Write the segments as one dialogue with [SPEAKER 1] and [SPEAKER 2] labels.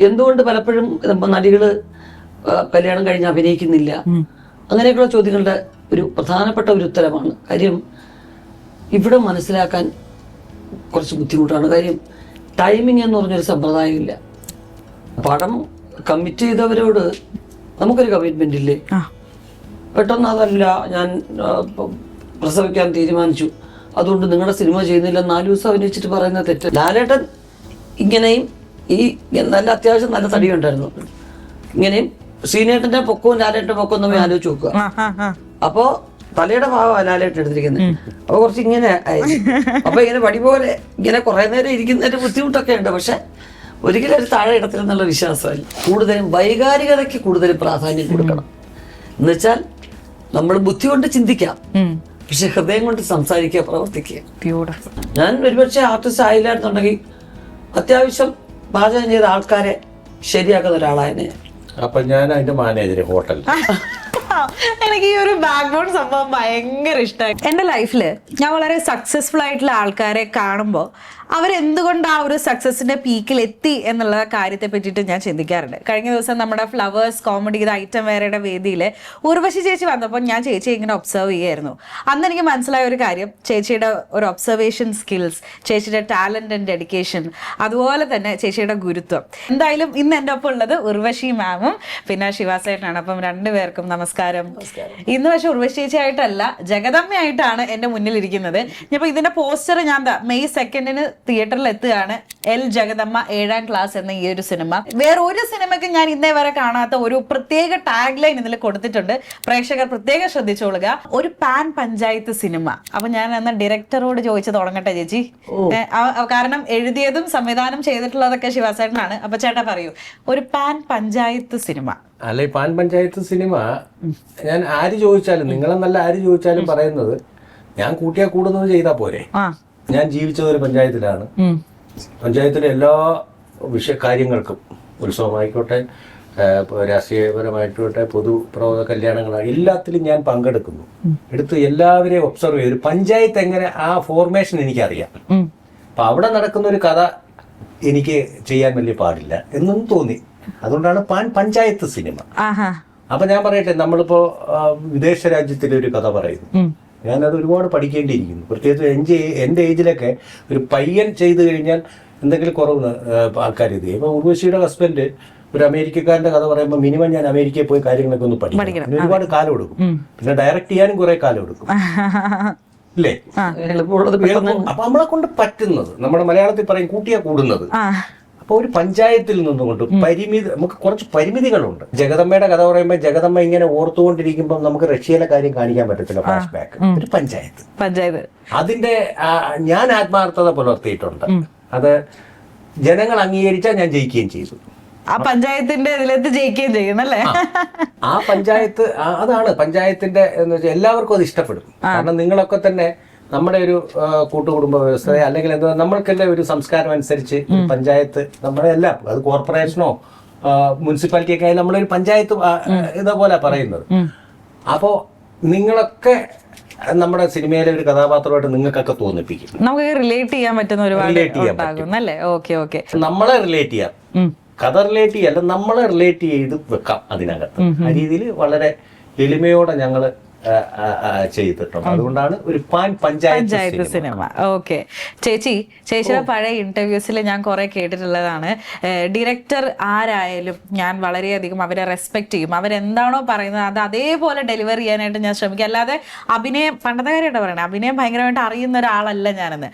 [SPEAKER 1] എന്തുകൊണ്ട് പലപ്പോഴും നടികള് കല്യാണം കഴിഞ്ഞ് അഭിനയിക്കുന്നില്ല, അങ്ങനെയൊക്കെയുള്ള ചോദ്യങ്ങളുടെ ഒരു പ്രധാനപ്പെട്ട ഒരു ഉത്തരമാണ്. കാര്യം ഇവിടെ മനസ്സിലാക്കാൻ കുറച്ച് ബുദ്ധിമുട്ടാണ്. കാര്യം ടൈമിംഗ് എന്ന് പറഞ്ഞൊരു സമ്പ്രദായം ഇല്ല. പടം കമ്മിറ്റ് ചെയ്തവരോട് നമുക്കൊരു കമ്മിറ്റ്മെന്റ് ഇല്ലേ? പെട്ടെന്ന് അതല്ല, ഞാൻ പ്രസവിക്കാൻ തീരുമാനിച്ചു, അതുകൊണ്ട് നിങ്ങളുടെ സിനിമ ചെയ്യുന്നില്ല, 4 ദിവസം അഭിനയിച്ചിട്ട് പറയുന്ന തെറ്റ്. ലാലേട്ടൻ ഇങ്ങനെയും നല്ല അത്യാവശ്യം നല്ല തടിയുണ്ടായിരുന്നു, ഇങ്ങനെയും ശ്രീനേട്ടന്റെ പൊക്കവും ലാലേട്ടന്റെ പൊക്കവും നമ്മൾ ആലോചിച്ച് നോക്കുക. അപ്പോ തലയുടെ ഭാഗമാണ് ലാലേട്ടൻ എടുത്തിരിക്കുന്നത്. അപ്പൊ കുറച്ച് ഇങ്ങനെ അപ്പൊ ഇങ്ങനെ വടി പോലെ ഇങ്ങനെ കുറെ നേരം ഇരിക്കുന്നതിന്റെ ബുദ്ധിമുട്ടൊക്കെ ഉണ്ട്. പക്ഷെ ഒരിക്കലും ഒരു താഴെ ഇടത്തിലെന്നുള്ള വിശ്വാസമല്ല. കൂടുതലും വൈകാരികതയ്ക്ക് കൂടുതൽ പ്രാധാന്യം കൊടുക്കണം. എന്നുവെച്ചാൽ നമ്മൾ ബുദ്ധി കൊണ്ട് ചിന്തിക്കാം, പക്ഷെ ഹൃദയം കൊണ്ട് സംസാരിക്കുക, പ്രവർത്തിക്കുക. ഞാൻ ഒരുപക്ഷെ ആർട്ടിസ്റ്റ് ആയില്ലായിരുന്നുണ്ടെങ്കിൽ അത്യാവശ്യം പാചകം ചെയ്ത ആൾക്കാരെ ശരിയാക്കുന്ന ഒരാളായനെ.
[SPEAKER 2] അപ്പൊ ഞാൻ അതിന്റെ മാനേജർ ഹോട്ടൽ.
[SPEAKER 3] എനിക്ക് ഈ ഒരു ബാക്ക്ബോൺ സംഭവം ഭയങ്കര ഇഷ്ടമായി. എൻ്റെ ലൈഫിൽ ഞാൻ വളരെ സക്സസ്ഫുൾ ആയിട്ടുള്ള ആൾക്കാരെ കാണുമ്പോൾ അവരെന്തുകൊണ്ട് ആ ഒരു സക്സസിന്റെ പീക്കിൽ എത്തി എന്നുള്ള കാര്യത്തെ പറ്റിയിട്ട് ഞാൻ ചിന്തിക്കാറുണ്ട്. കഴിഞ്ഞ ദിവസം നമ്മുടെ ഫ്ലവേഴ്സ് കോമഡി ഐറ്റം വേറെയുടെ വേദിയിൽ ഉർവശി ചേച്ചി വന്നപ്പോൾ ഞാൻ ചേച്ചിയെ ഇങ്ങനെ ഒബ്സർവ് ചെയ്യായിരുന്നു. അന്ന് എനിക്ക് മനസ്സിലായ ഒരു കാര്യം, ചേച്ചിയുടെ ഒരു ഒബ്സർവേഷൻ സ്കിൽസ്, ചേച്ചിയുടെ ടാലന്റ് ആൻഡ് ഡെഡിക്കേഷൻ, അതുപോലെ തന്നെ ചേച്ചിയുടെ ഗുരുത്വം. എന്തായാലും ഇന്ന് എൻ്റെ ഒപ്പം ഉള്ളത് ഉർവശി മാമും പിന്നെ ശിവാസേട്ടനാണ്. അപ്പം രണ്ടുപേർക്കും നമസ്കാരം. ഇന്ന് പക്ഷെ ഉർവശി ചേച്ചി ആയിട്ടല്ല, ജഗദമ്മയായിട്ടാണ് എൻ്റെ മുന്നിലിരിക്കുന്നത്. ഇനിയിപ്പോൾ ഇതിന്റെ പോസ്റ്റർ ഞാൻ May 2 തിയേറ്ററിൽ എത്തുകയാണ്. എൽ ജഗദമ്മ 7ാം ക്ലാസ് എന്ന ഈ ഒരു സിനിമ. വേറെ ഒരു സിനിമയ്ക്ക് ഞാൻ ഇന്നേ വരെ കാണാത്ത ഒരു പ്രത്യേക ടാഗ് ലൈൻ ഇതിൽ കൊടുത്തിട്ടുണ്ട്. പ്രേക്ഷകർ പ്രത്യേകം ശ്രദ്ധിച്ചോളുക. ഒരു പാൻ പഞ്ചായത്ത് സിനിമ. അപ്പൊ ഞാൻ എന്ന ഡയറക്ടറോട് ചോദിച്ചു തുടങ്ങട്ടെ ചേച്ചി, കാരണം എഴുതിയതും സംവിധാനം ചെയ്തിട്ടുള്ളതൊക്കെ ശിവാസേട്ടനാണ്. അപ്പൊ ചേട്ടാ പറയൂ, ഒരു പാൻ പഞ്ചായത്ത് സിനിമ.
[SPEAKER 2] അല്ല, ഈ പാൻ പഞ്ചായത്ത് സിനിമ ഞാൻ ആര് ചോദിച്ചാലും, നിങ്ങളെന്നല്ല ആര് ചോദിച്ചാലും പറയുന്നത്, ഞാൻ കൂട്ടിയാ കൂടുന്നത് ചെയ്താൽ പോരെ. ഞാൻ ജീവിച്ചത് ഒരു പഞ്ചായത്തിലാണ്. പഞ്ചായത്തിലെ എല്ലാ കാര്യങ്ങൾക്കും, ഉത്സവമായിക്കോട്ടെ, രാഷ്ട്രീയപരമായിക്കോട്ടെ, പൊതുപ്രവർത്തന കല്യാണങ്ങളാണ്, എല്ലാത്തിലും ഞാൻ പങ്കെടുക്കുന്നു. എടുത്ത് എല്ലാവരെയും ഒബ്സർവ് ചെയ്തു. പഞ്ചായത്ത് എങ്ങനെ, ആ ഫോർമേഷൻ എനിക്കറിയാം. അപ്പൊ അവിടെ നടക്കുന്ന ഒരു കഥ എനിക്ക് ചെയ്യാൻ വലിയ പാടില്ല എന്നും തോന്നി. അതുകൊണ്ടാണ് പാൻ പഞ്ചായത്ത് സിനിമ. അപ്പൊ ഞാൻ പറയട്ടെ, നമ്മളിപ്പോ വിദേശ രാജ്യത്തിലെ ഒരു കഥ പറയുന്നു, ഞാനത് ഒരുപാട് പഠിക്കേണ്ടിയിരിക്കുന്നു. പ്രത്യേകിച്ച് എൻ്റെ ഏജിലൊക്കെ ഒരു പയ്യൻ ചെയ്തു കഴിഞ്ഞാൽ എന്തെങ്കിലും കുറവ് ആൾക്കാർ ഇത് ചെയ്യും. ഇപ്പൊ ഉർവശിയുടെ ഹസ്ബൻഡ് ഒരു അമേരിക്കക്കാരന്റെ കഥ പറയുമ്പോൾ മിനിമം ഞാൻ അമേരിക്കയിൽ പോയി കാര്യങ്ങളൊക്കെ ഒന്ന് പഠിക്കണം. ഒരുപാട് കാലം എടുക്കും. പിന്നെ ഡയറക്റ്റ് ചെയ്യാനും കുറെ കാലം എടുക്കും, ഇല്ലേ? അപ്പൊ നമ്മളെ കൊണ്ട് പറ്റുന്നത്, നമ്മുടെ മലയാളത്തിൽ പറയും കൂട്ടിയാ കൂടുന്നത്. അപ്പൊ ഒരു പഞ്ചായത്തിൽ നിന്നുകൊണ്ട് നമുക്ക് കുറച്ച് പരിമിതികളുണ്ട്. ജഗദമ്മയുടെ കഥ പറയുമ്പോൾ ജഗദമ്മ ഇങ്ങനെ ഓർത്തുകൊണ്ടിരിക്കുമ്പോൾ നമുക്ക് റഷ്യയിലെ കാര്യം കാണിക്കാൻ പറ്റത്തില്ല. Flash back. ഒരു പഞ്ചായത്ത് അതിന്റെ ഞാൻ ആത്മാർത്ഥത പുലർത്തിയിട്ടുണ്ട്. അത് ജനങ്ങൾ അംഗീകരിച്ചാൽ ഞാൻ ജയിക്കുകയും ചെയ്തു.
[SPEAKER 3] ആ പഞ്ചായത്തിന്റെ ഇതിലെത്ത് ജയിക്കുകയും ചെയ്യുന്നല്ലേ?
[SPEAKER 2] ആ പഞ്ചായത്ത്, അതാണ് പഞ്ചായത്തിന്റെ എന്ന് വെച്ചാൽ എല്ലാവർക്കും അത് ഇഷ്ടപ്പെടും. കാരണം നിങ്ങളൊക്കെ തന്നെ നമ്മുടെ ഒരു കൂട്ടുകുടുംബ വ്യവസ്ഥ, അല്ലെങ്കിൽ എന്താ, നമ്മൾക്കെല്ലാം ഒരു സംസ്കാരം അനുസരിച്ച് പഞ്ചായത്ത്, നമ്മുടെ എല്ലാം, അത് കോർപ്പറേഷനോ മുനിസിപ്പാലിറ്റി ഒക്കെ ആയാലും നമ്മളൊരു പഞ്ചായത്ത് ഇതേപോലെ പറയുന്നത്. അപ്പോ നിങ്ങളൊക്കെ നമ്മുടെ സിനിമയിലെ ഒരു കഥാപാത്രമായിട്ട് നിങ്ങൾക്കൊക്കെ തോന്നിപ്പിക്കും.
[SPEAKER 3] നമുക്ക് റിലേറ്റ് ചെയ്യാൻ പറ്റുന്ന ഒരുപാട്
[SPEAKER 2] നമ്മളെ റിലേറ്റ് ചെയ്യാം, കഥ റിലേറ്റ് ചെയ്യല്ല, നമ്മളെ റിലേറ്റ് ചെയ്ത് വെക്കാം അതിനകത്ത്. ആ രീതിയിൽ വളരെ എളിമയോടെ ഞങ്ങള് ചെയ്തിട്ടുണ്ട്. അതുകൊണ്ടാണ് ഒരു പാൻ പഞ്ചായത്ത്
[SPEAKER 3] സിനിമ. ഓക്കെ ചേച്ചിയുടെ പഴയ ഇന്റർവ്യൂസിൽ ഞാൻ കുറെ കേട്ടിട്ടുള്ളതാണ്, ഡയറക്ടർ ആരായാലും ഞാൻ വളരെയധികം അവരെ റെസ്പെക്ട് ചെയ്യും. അവരെന്താണോ പറയുന്നത് അത് അതേപോലെ ഡെലിവർ ചെയ്യാനായിട്ട് ഞാൻ ശ്രമിക്കും. അല്ലാതെ അഭിനയം, പണ്ടത്തെ കാര്യമായിട്ട് പറയണേ, അഭിനയം ഭയങ്കരമായിട്ട് അറിയുന്ന ഒരാളല്ല ഞാനെന്ന്.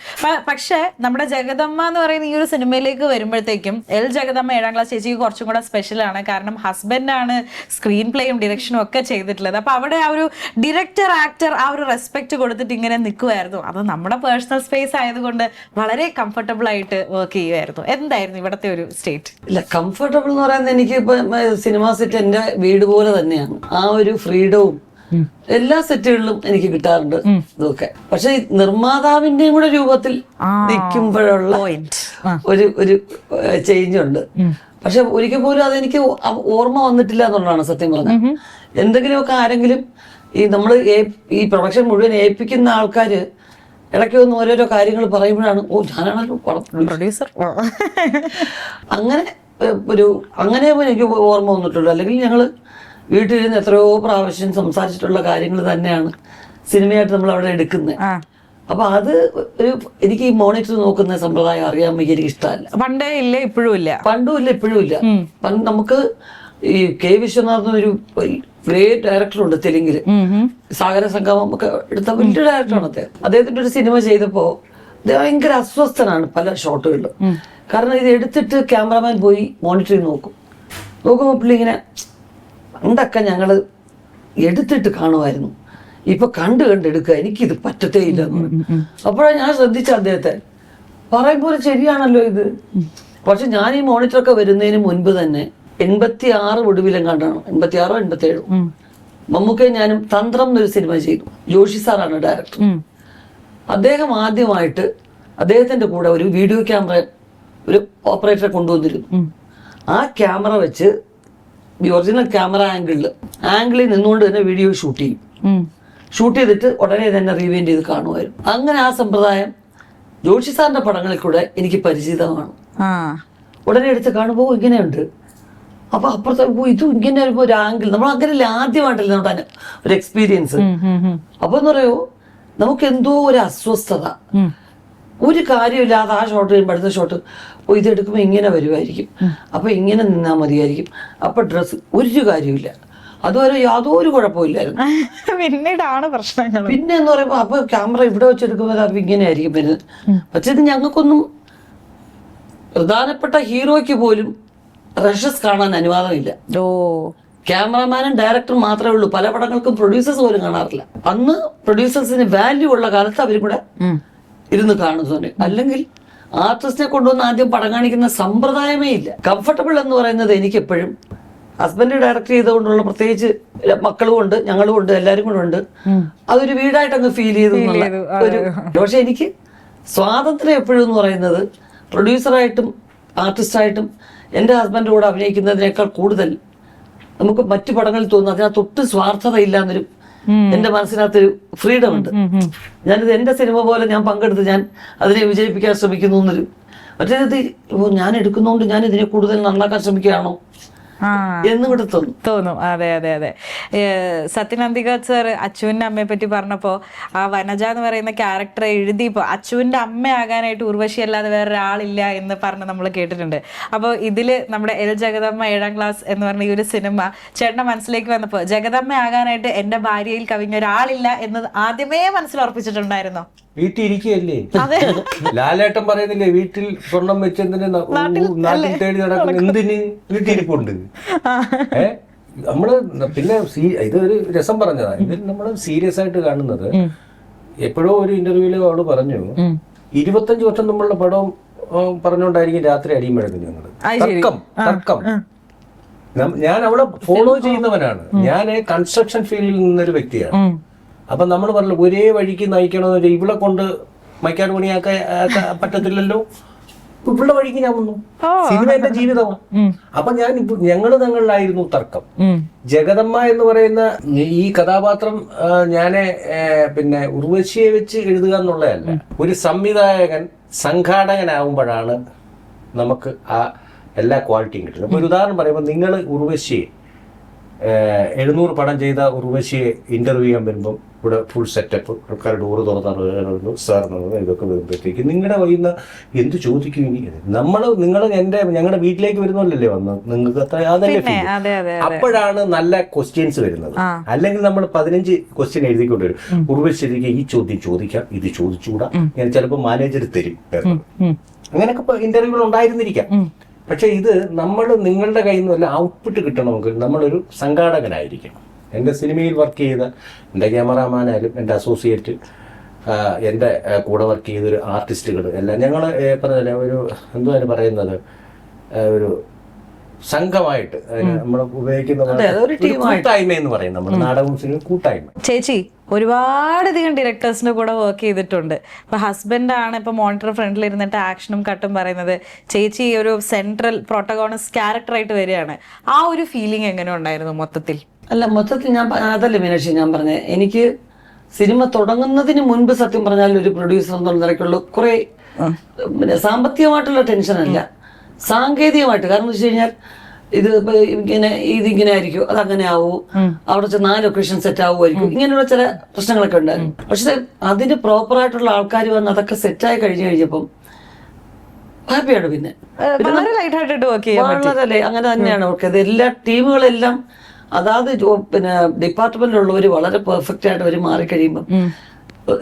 [SPEAKER 3] പക്ഷെ നമ്മുടെ ജഗദമ്മ എന്ന് പറയുന്ന ഈ ഒരു സിനിമയിലേക്ക് വരുമ്പോഴത്തേക്കും എൽ ജഗദമ്മ 7ാം ക്ലാസ് ചേച്ചിക്ക് കുറച്ചും കൂടെ സ്പെഷ്യലാണ്. കാരണം ഹസ്ബൻഡാണ് സ്ക്രീൻ പ്ലേയും ഡയറക്ഷനും ഒക്കെ ചെയ്തിട്ടുള്ളത്. അപ്പൊ അവിടെ ആ ഒരു ഡയറക്ടർ ആക്ടർ ആ ഒരു റെസ്പെക്ട് കൊടുത്തിട്ട് ഇങ്ങനെ നിൽക്കുമായിരുന്നു. അത് നമ്മുടെ പേഴ്സണൽ സ്പേസ് ആയതുകൊണ്ട് വളരെ കംഫർട്ടബിൾ ആയിട്ട് വർക്ക് ചെയ്യുമായിരുന്നു. എന്തായിരുന്നു ഇവിടത്തെ ഒരു സ്റ്റേറ്റ്?
[SPEAKER 1] ഇല്ല, കംഫർട്ടബിൾ എന്ന് പറയുന്നത് എനിക്ക് ഇപ്പൊ സിനിമ സെറ്റ് എന്റെ വീട് പോലെ തന്നെയാണ്. ആ ഒരു ഫ്രീഡവും എല്ലാ സെറ്റുകളിലും എനിക്ക് കിട്ടാറുണ്ട് ഇതൊക്കെ. പക്ഷെ നിർമ്മാതാവിന്റെയും കൂടെ രൂപത്തിൽ നിൽക്കുമ്പോഴുള്ള ഒരു ചേഞ്ച് ഉണ്ട്. പക്ഷെ ഒരിക്കൽ പോലും അതെനിക്ക് ഓർമ്മ വന്നിട്ടില്ല എന്നുള്ളതാണ് സത്യം പറഞ്ഞത്. എന്തെങ്കിലുമൊക്കെ ആരെങ്കിലും നമ്മൾ ഈ പ്രൊഡക്ഷൻ മുഴുവൻ ഏൽപ്പിക്കുന്ന ആൾക്കാര് ഇടയ്ക്ക് വന്ന് ഓരോരോ കാര്യങ്ങൾ പറയുമ്പോഴാണ്, ഓ ഞാനാണല്ലോ പ്രൊഡ്യൂസർ. അങ്ങനെ ഒരു അങ്ങനെ എനിക്ക് ഓർമ്മ വന്നിട്ടുള്ളൂ. അല്ലെങ്കിൽ ഞങ്ങൾ വീട്ടിലിരുന്ന് എത്രയോ പ്രാവശ്യം സംസാരിച്ചിട്ടുള്ള കാര്യങ്ങൾ തന്നെയാണ് സിനിമയായിട്ട് നമ്മൾ അവിടെ എടുക്കുന്നത്. അപ്പൊ അത് ഒരു എനിക്ക് ഈ മോണിറ്റർ നോക്കുന്ന സമ്പ്രദായം അറിയാൻ വയ്യ, എനിക്ക് ഇഷ്ടമല്ല.
[SPEAKER 3] പണ്ടേ ഇല്ല, ഇപ്പോഴും ഇല്ല.
[SPEAKER 1] പണ്ടും ഇല്ല, ഇപ്പോഴും ഇല്ല. പണ്ട് നമുക്ക് ഈ കെ വിശ്വനാഥൻ ഒരു ഗ്രേറ്റ് ഡയറക്ടറുണ്ട് തെലുങ്കില്, സാഗര സംഗമം ഒക്കെ എടുത്ത വലിയ ഡയറക്ടറാണ് അദ്ദേഹം. അദ്ദേഹത്തിന്റെ ഒരു സിനിമ ചെയ്തപ്പോ ഭയങ്കര അസ്വസ്ഥനാണ് പല ഷോട്ടുകളിലും. കാരണം ഇത് എടുത്തിട്ട് ക്യാമറമാൻ പോയി മോണിറ്ററിൽ നോക്കുമ്പോൾ പുള്ളി ഇങ്ങനെ, പണ്ടൊക്കെ ഞങ്ങള് എടുത്തിട്ട് കാണുമായിരുന്നു, ഇപ്പൊ കണ്ടെടുക്കുക, എനിക്കിത് പറ്റത്തേ ഇല്ല. അപ്പോഴാണ് ഞാൻ ശ്രദ്ധിച്ച അദ്ദേഹത്തെ പറയുമ്പോൾ ശരിയാണല്ലോ ഇത്. പക്ഷെ ഞാൻ ഈ മോണിറ്ററൊക്കെ വരുന്നതിന് മുൻപ് തന്നെ 86 ഒടുവിലും കണ്ടാണ്, 86 87 മമ്മൂക്കയും ഞാനും തന്ത്രം എന്നൊരു സിനിമ ചെയ്തു. ജോഷി സാറാണ് ഡയറക്ടർ. അദ്ദേഹം ആദ്യമായിട്ട് അദ്ദേഹത്തിന്റെ കൂടെ ഒരു വീഡിയോ ക്യാമറ, ഒരു ഓപ്പറേറ്ററെ കൊണ്ടുവന്നിരുന്നു. ആ ക്യാമറ വെച്ച് ഈ ഒറിജിനൽ ക്യാമറ ആംഗിളിൽ നിന്നുകൊണ്ട് തന്നെ വീഡിയോ ഷൂട്ട് ചെയ്തിട്ട് ഉടനെ തന്നെ റീവൈൻഡ് ചെയ്ത് കാണുമായിരുന്നു. അങ്ങനെ ആ സമ്പ്രദായം ജോഷി സാറിന്റെ പടങ്ങളിൽ കൂടെ എനിക്ക് പരിചിതമാണ്. ഉടനെ എടുത്ത് കാണുമ്പോൾ ഇങ്ങനെയുണ്ട്, അപ്പൊ അപ്പുറത്തെ ഇതും ഇങ്ങനെ ഒരു ആംഗിൾ, നമ്മൾ അങ്ങനെയല്ലേ ആദ്യമായിട്ടല്ലേ നമ്മുടെ ഒരു എക്സ്പീരിയൻസ്. അപ്പൊ എന്ന് പറയോ, നമുക്ക് എന്തോ ഒരു അസ്വസ്ഥത, ഒരു കാര്യമില്ലാതെ ആ ഷോട്ട് കഴിയുമ്പോൾ അടുത്ത ഷോട്ട് ഇതെടുക്കുമ്പോൾ ഇങ്ങനെ വരുമായിരിക്കും, അപ്പൊ ഇങ്ങനെ നിന്നാൽ മതിയായിരിക്കും, അപ്പൊ ഡ്രസ്സ് ഒരു കാര്യമില്ല. അതുവരെ യാതൊരു കുഴപ്പമില്ലായിരുന്നു.
[SPEAKER 3] പിന്നീടാണ് പ്രശ്നങ്ങൾ.
[SPEAKER 1] പിന്നെ എന്ന് പറയുമ്പോ അപ്പൊ ക്യാമറ ഇവിടെ വെച്ചെടുക്കുമ്പോൾ അപ്പൊ ഇങ്ങനെ ആയിരിക്കും വരുന്നത്. പക്ഷെ ഇത് ഞങ്ങൾക്കൊന്നും, പ്രധാനപ്പെട്ട ഹീറോയ്ക്ക് പോലും റഷസ് കാണാൻ അനുവാദമില്ല. ക്യാമറമാനും ഡയറക്ടറും മാത്രമേ ഉള്ളൂ. പല പടങ്ങൾക്കും പ്രൊഡ്യൂസേഴ്സ് പോലും കാണാറില്ല. അന്ന് പ്രൊഡ്യൂസേഴ്സിന് വാല്യൂ ഉള്ള കാലത്ത് അവരും കൂടെ ഇരുന്ന് കാണുന്നു. അല്ലെങ്കിൽ ആർട്ടിസ്റ്റിനെ കൊണ്ടുവന്ന് ആദ്യം പടം കാണിക്കുന്ന സമ്പ്രദായമേ ഇല്ല. കംഫർട്ടബിൾ എന്ന് പറയുന്നത് എനിക്ക് എപ്പോഴും ഹസ്ബൻഡ് ഡയറക്ട് ചെയ്തുകൊണ്ടുള്ള, പ്രത്യേകിച്ച് മക്കളും ഉണ്ട്, ഞങ്ങളും ഉണ്ട്, എല്ലാവരും കൂടെ ഉണ്ട്, അതൊരു വീടായിട്ട് അങ്ങ് ഫീൽ ചെയ്തു എന്നുള്ള ഒരു. പക്ഷെ എനിക്ക് സ്വാതന്ത്ര്യം എപ്പോഴും എന്ന് പറയുന്നത് പ്രൊഡ്യൂസറായിട്ടും ആർട്ടിസ്റ്റായിട്ടും എൻ്റെ ഹസ്ബൻഡ് കൂടെ അഭിനയിക്കുന്നതിനേക്കാൾ കൂടുതൽ നമുക്ക് മറ്റു പടങ്ങളിൽ തോന്നുന്നു അതിനകത്ത് ഒട്ടും സ്വാർത്ഥത ഇല്ല എന്നൊരു എന്റെ മനസ്സിനകത്തൊരു ഫ്രീഡം ഉണ്ട്. ഞാനിത് എന്റെ സിനിമ പോലെ ഞാൻ പങ്കെടുത്ത് ഞാൻ അതിനെ വിജയിപ്പിക്കാൻ ശ്രമിക്കുന്നു എന്നൊരു. മറ്റേത് ഞാൻ എടുക്കുന്നതുകൊണ്ട് ഞാൻ ഇതിനെ കൂടുതൽ നന്നാക്കാൻ ശ്രമിക്കുകയാണോ എന്നിവിടെ
[SPEAKER 3] തോന്നും. അതെ അതെ അതെ. സത്യനന്ദിക സർ അച്ചുവിന്റെ അമ്മയെ പറ്റി പറഞ്ഞപ്പോ ആ വനജ എന്ന് പറയുന്ന ക്യാരക്ടറെ എഴുതിയപ്പോ അച്ചുവിന്റെ അമ്മയാകാനായിട്ട് ഉർവശി അല്ലാതെ വേറെ ഒരാളില്ല എന്ന് പറഞ്ഞ് നമ്മൾ കേട്ടിട്ടുണ്ട്. അപ്പോൾ ഇതില് നമ്മുടെ എൽ ജഗദമ്മ 7ാം ക്ലാസ് എന്ന് പറഞ്ഞ ഈ ഒരു സിനിമ ചേട്ടന്റെ മനസ്സിലേക്ക് വന്നപ്പോ ജഗദമ്മ ആകാനായിട്ട് എന്റെ ഭാര്യയിൽ കവിഞ്ഞ ഒരാളില്ല എന്ന് ആദ്യമേ മനസ്സിൽ ഉറപ്പിച്ചിട്ടുണ്ടായിരുന്നോ?
[SPEAKER 2] വീട്ടിൽ ഇരിക്കുകയല്ലേ, ലാലേട്ടൻ പറയുന്നില്ലേ, വീട്ടിൽ സ്വർണം വെച്ചെന്തിന് നാട്ടിൽ തേടി നടക്കുന്ന എന്തിന് വീട്ടിലിരിപ്പുണ്ട്. നമ്മള് പിന്നെ ഇതൊരു രസം പറഞ്ഞതാ. ഇതിൽ നമ്മള് സീരിയസ് ആയിട്ട് കാണുന്നത്, എപ്പോഴോ ഒരു ഇന്റർവ്യൂല് അവള് പറഞ്ഞു 25 വർഷം നമ്മളുടെ പടം പറഞ്ഞുകൊണ്ടായിരിക്കും രാത്രി അടിയും വഴക്കും ഞങ്ങള് തർക്കം. ഞാൻ അവളെ ഫോളോ ചെയ്യുന്നവനാണ്. ഞാൻ കൺസ്ട്രക്ഷൻ ഫീൽഡിൽ നിന്നൊരു വ്യക്തിയാണ്. അപ്പൊ നമ്മൾ പറഞ്ഞു ഒരേ വഴിക്ക് നയിക്കണമെന്ന് വെച്ചാൽ ഇവിടെ കൊണ്ട് മൈക്കാട് പണിയാക്കാൻ പറ്റത്തില്ലല്ലോ, ഇവിടെ വഴിക്ക് ഞാൻ വന്നു. സിനിമ എന്റെ ജീവിതമാണ്. അപ്പൊ ഞങ്ങള് തങ്ങളിലായിരുന്നു തർക്കം. ജഗദമ്മ എന്ന് പറയുന്ന ഈ കഥാപാത്രം ഞാനെ പിന്നെ ഉർവശിയെ വെച്ച് എഴുതുക എന്നുള്ളതല്ല. ഒരു സംവിധായകൻ സംഘാടകനാകുമ്പോഴാണ് നമുക്ക് ആ എല്ലാ ക്വാളിറ്റിയും കിട്ടുന്നത്. അപ്പൊ ഒരു ഉദാഹരണം പറയുമ്പോൾ, നിങ്ങൾ ഉർവശിയെ 700 പടം ചെയ്ത ഉർവശിയെ ഇന്റർവ്യൂ ചെയ്യാൻ വരുമ്പം ഇവിടെ ഫുൾ സെറ്റപ്പ്, ആൾക്കാർ ഡോറ് തുറന്നു സാർ ഇതൊക്കെ വരുമ്പോഴത്തേക്ക് നിങ്ങളുടെ വയ്യുന്ന എന്ത് ചോദിക്കും? നിങ്ങൾ ഞങ്ങളുടെ വീട്ടിലേക്ക് വരുന്നല്ലേ വന്ന് നിങ്ങൾക്ക് അതല്ലേ. അപ്പോഴാണ് നല്ല ക്വസ്റ്റ്യൻസ് വരുന്നത്. അല്ലെങ്കിൽ നമ്മൾ 15 ക്വസ്റ്റ്യൻ എഴുതിക്കൊണ്ട് വരും. ഉർവശിക്ക് ഈ ചോദ്യം ചോദിക്കാം, ഇത് ചോദിച്ചുകൂടാ, ഞാൻ ചിലപ്പോൾ മാനേജർ തരും. അങ്ങനെയൊക്കെ ഇന്റർവ്യൂകൾ ഉണ്ടായിരുന്നിരിക്കാം. പക്ഷെ ഇത് നിങ്ങളുടെ കയ്യിൽ നിന്നല്ല ഔട്ട്പുട്ട് കിട്ടണമെങ്കിൽ നമ്മളൊരു സംഘാടകനായിരിക്കണം. എൻ്റെ സിനിമയിൽ വർക്ക് ചെയ്ത എൻ്റെ ക്യാമറാമാനായാലും എൻ്റെ അസോസിയേറ്റ്, എൻ്റെ കൂടെ വർക്ക് ചെയ്തൊരു ആർട്ടിസ്റ്റുകൾ എല്ലാം ഞങ്ങൾ പറഞ്ഞ ഒരു എന്തുവാണ് പറയുന്നത്, ഒരു സംഘമായിട്ട് നമ്മൾ ഉപയോഗിക്കുന്ന കൂട്ടായ്മ എന്ന് പറയും. നമ്മുടെ നാടകം സിനിമ കൂട്ടായ്മ.
[SPEAKER 3] ചേച്ചി ഒരുപാടധികം ഡയറക്ടേഴ്സിന്റെ കൂടെ വർക്ക് ചെയ്തിട്ടുണ്ട്. ഇപ്പൊ ഹസ്ബൻഡാണ് ഇപ്പൊ മോണിറ്റർ ഫ്രണ്ടിൽ ഇരുന്നിട്ട് ആക്ഷനും കട്ടും പറയുന്നത്, ചേച്ചി ഒരു സെൻട്രൽ പ്രോട്ടഗോണിസ്റ്റ് ക്യാരക്ടറായിട്ട് വരികയാണ്. ആ ഒരു ഫീലിംഗ് എങ്ങനെ ഉണ്ടായിരുന്നു മൊത്തത്തിൽ?
[SPEAKER 1] അല്ല, മൊത്തത്തിൽ ഞാൻ അതല്ലേ മീനാക്ഷി ഞാൻ പറഞ്ഞത്, എനിക്ക് സിനിമ തുടങ്ങുന്നതിന് മുൻപ് സത്യം പറഞ്ഞാൽ ഒരു പ്രൊഡ്യൂസർ എന്നുള്ള നിലയ്ക്കുള്ള കുറെ സാമ്പത്തികമായിട്ടുള്ള ടെൻഷനല്ല, സാങ്കേതികമായിട്ട്. കാരണം എന്ന് വെച്ച് കഴിഞ്ഞാൽ ഇത് ഇപ്പൊ ഇതിങ്ങനെ ആയിരിക്കും, അതങ്ങനെ ആവൂ, അവിടെ ചെന്ന് ആ ലൊക്കേഷൻ സെറ്റ് ആവുമായിരിക്കും, ഇങ്ങനെയുള്ള ചില പ്രശ്നങ്ങളൊക്കെ ഉണ്ടായിരുന്നു. പക്ഷെ അതിന് പ്രോപ്പറായിട്ടുള്ള ആൾക്കാർ വന്ന് അതൊക്കെ സെറ്റായി കഴിഞ്ഞപ്പം ഹാപ്പിയാണ്. പിന്നെ
[SPEAKER 3] വളരെ ലൈറ്റ് ഹാർട്ടായിട്ട് വർക്ക് ചെയ്യാൻ
[SPEAKER 1] വളരെ അങ്ങനെ തന്നെയാണ് അവർക്ക്. അത് എല്ലാ ടീമുകളെല്ലാം അതാത് പിന്നെ ഡിപ്പാർട്ട്മെന്റിലുള്ളവർ വളരെ പെർഫെക്റ്റ് ആയിട്ട് അവർ മാറിക്കഴിയുമ്പം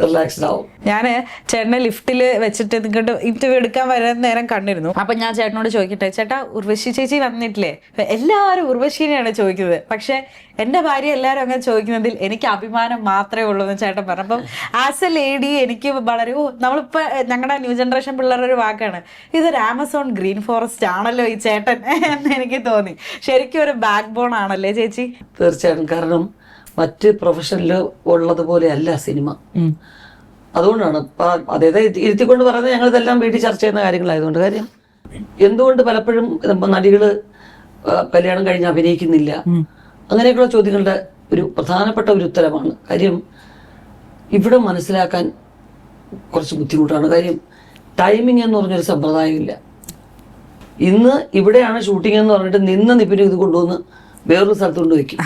[SPEAKER 1] റിലാക്സ്ഡ് ആവും.
[SPEAKER 3] ഞാന് ചേട്ടനെ ലിഫ്റ്റിൽ വെച്ചിട്ട് നിങ്ങോട്ട് ഇന്റർവ്യൂ എടുക്കാൻ വരുന്ന നേരം കണ്ടിരുന്നു. അപ്പൊ ഞാൻ ചേട്ടനോട് ചോദിക്കട്ടെ, ചേട്ടാ ഉർവശി ചേച്ചി വന്നിട്ടില്ലേ? എല്ലാവരും ഉർവശീനെയാണ് ചോദിക്കുന്നത്, പക്ഷെ എന്റെ ഭാര്യ എല്ലാവരും അങ്ങനെ ചോദിക്കുന്നതിൽ എനിക്ക് അഭിമാനം മാത്രമേ ഉള്ളൂ എന്ന് ചേട്ടൻ പറഞ്ഞു. അപ്പം ആസ് എ ലേഡി എനിക്ക് വളരെ നമ്മളിപ്പോ ഞങ്ങളുടെ ന്യൂ ജനറേഷൻ പിള്ളേരുടെ ഒരു വാക്കാണ്, ഇതൊരു ആമസോൺ ഗ്രീൻ ഫോറസ്റ്റ് ആണല്ലോ ഈ ചേട്ടൻ എന്ന് എനിക്ക് തോന്നി. ശരിക്കും ഒരു ബാക്ക് ബോൺ ആണല്ലേ ചേച്ചി?
[SPEAKER 1] തീർച്ചയായിട്ടും. കാരണം മറ്റ് പ്രൊഫഷനിൽ ഉള്ളതുപോലെ അല്ല സിനിമ. അതുകൊണ്ടാണ് അതേത് ഇരുത്തിക്കൊണ്ട് പറയുന്നത്. ഞങ്ങൾ ഇതെല്ലാം വീട്ടിൽ ചർച്ച ചെയ്യുന്ന കാര്യങ്ങളായതുകൊണ്ട്. കാര്യം എന്തുകൊണ്ട് പലപ്പോഴും നടികള് കല്യാണം കഴിഞ്ഞ് അഭിനയിക്കുന്നില്ല, അങ്ങനെയൊക്കെയുള്ള ചോദ്യങ്ങളുടെ ഒരു പ്രധാനപ്പെട്ട ഒരു ഉത്തരമാണ്. കാര്യം ഇവിടെ മനസ്സിലാക്കാൻ കുറച്ച് ബുദ്ധിമുട്ടാണ്. കാര്യം ടൈമിംഗ് എന്ന് പറഞ്ഞൊരു സമ്പ്രദായമില്ല. ഇന്ന് ഇവിടെയാണ് ഷൂട്ടിംഗ് എന്ന് പറഞ്ഞിട്ട് നിപ്പിനും ഇത് കൊണ്ടുവന്ന് വേറൊരു സ്ഥലത്ത് കൊണ്ട് വയ്ക്കും.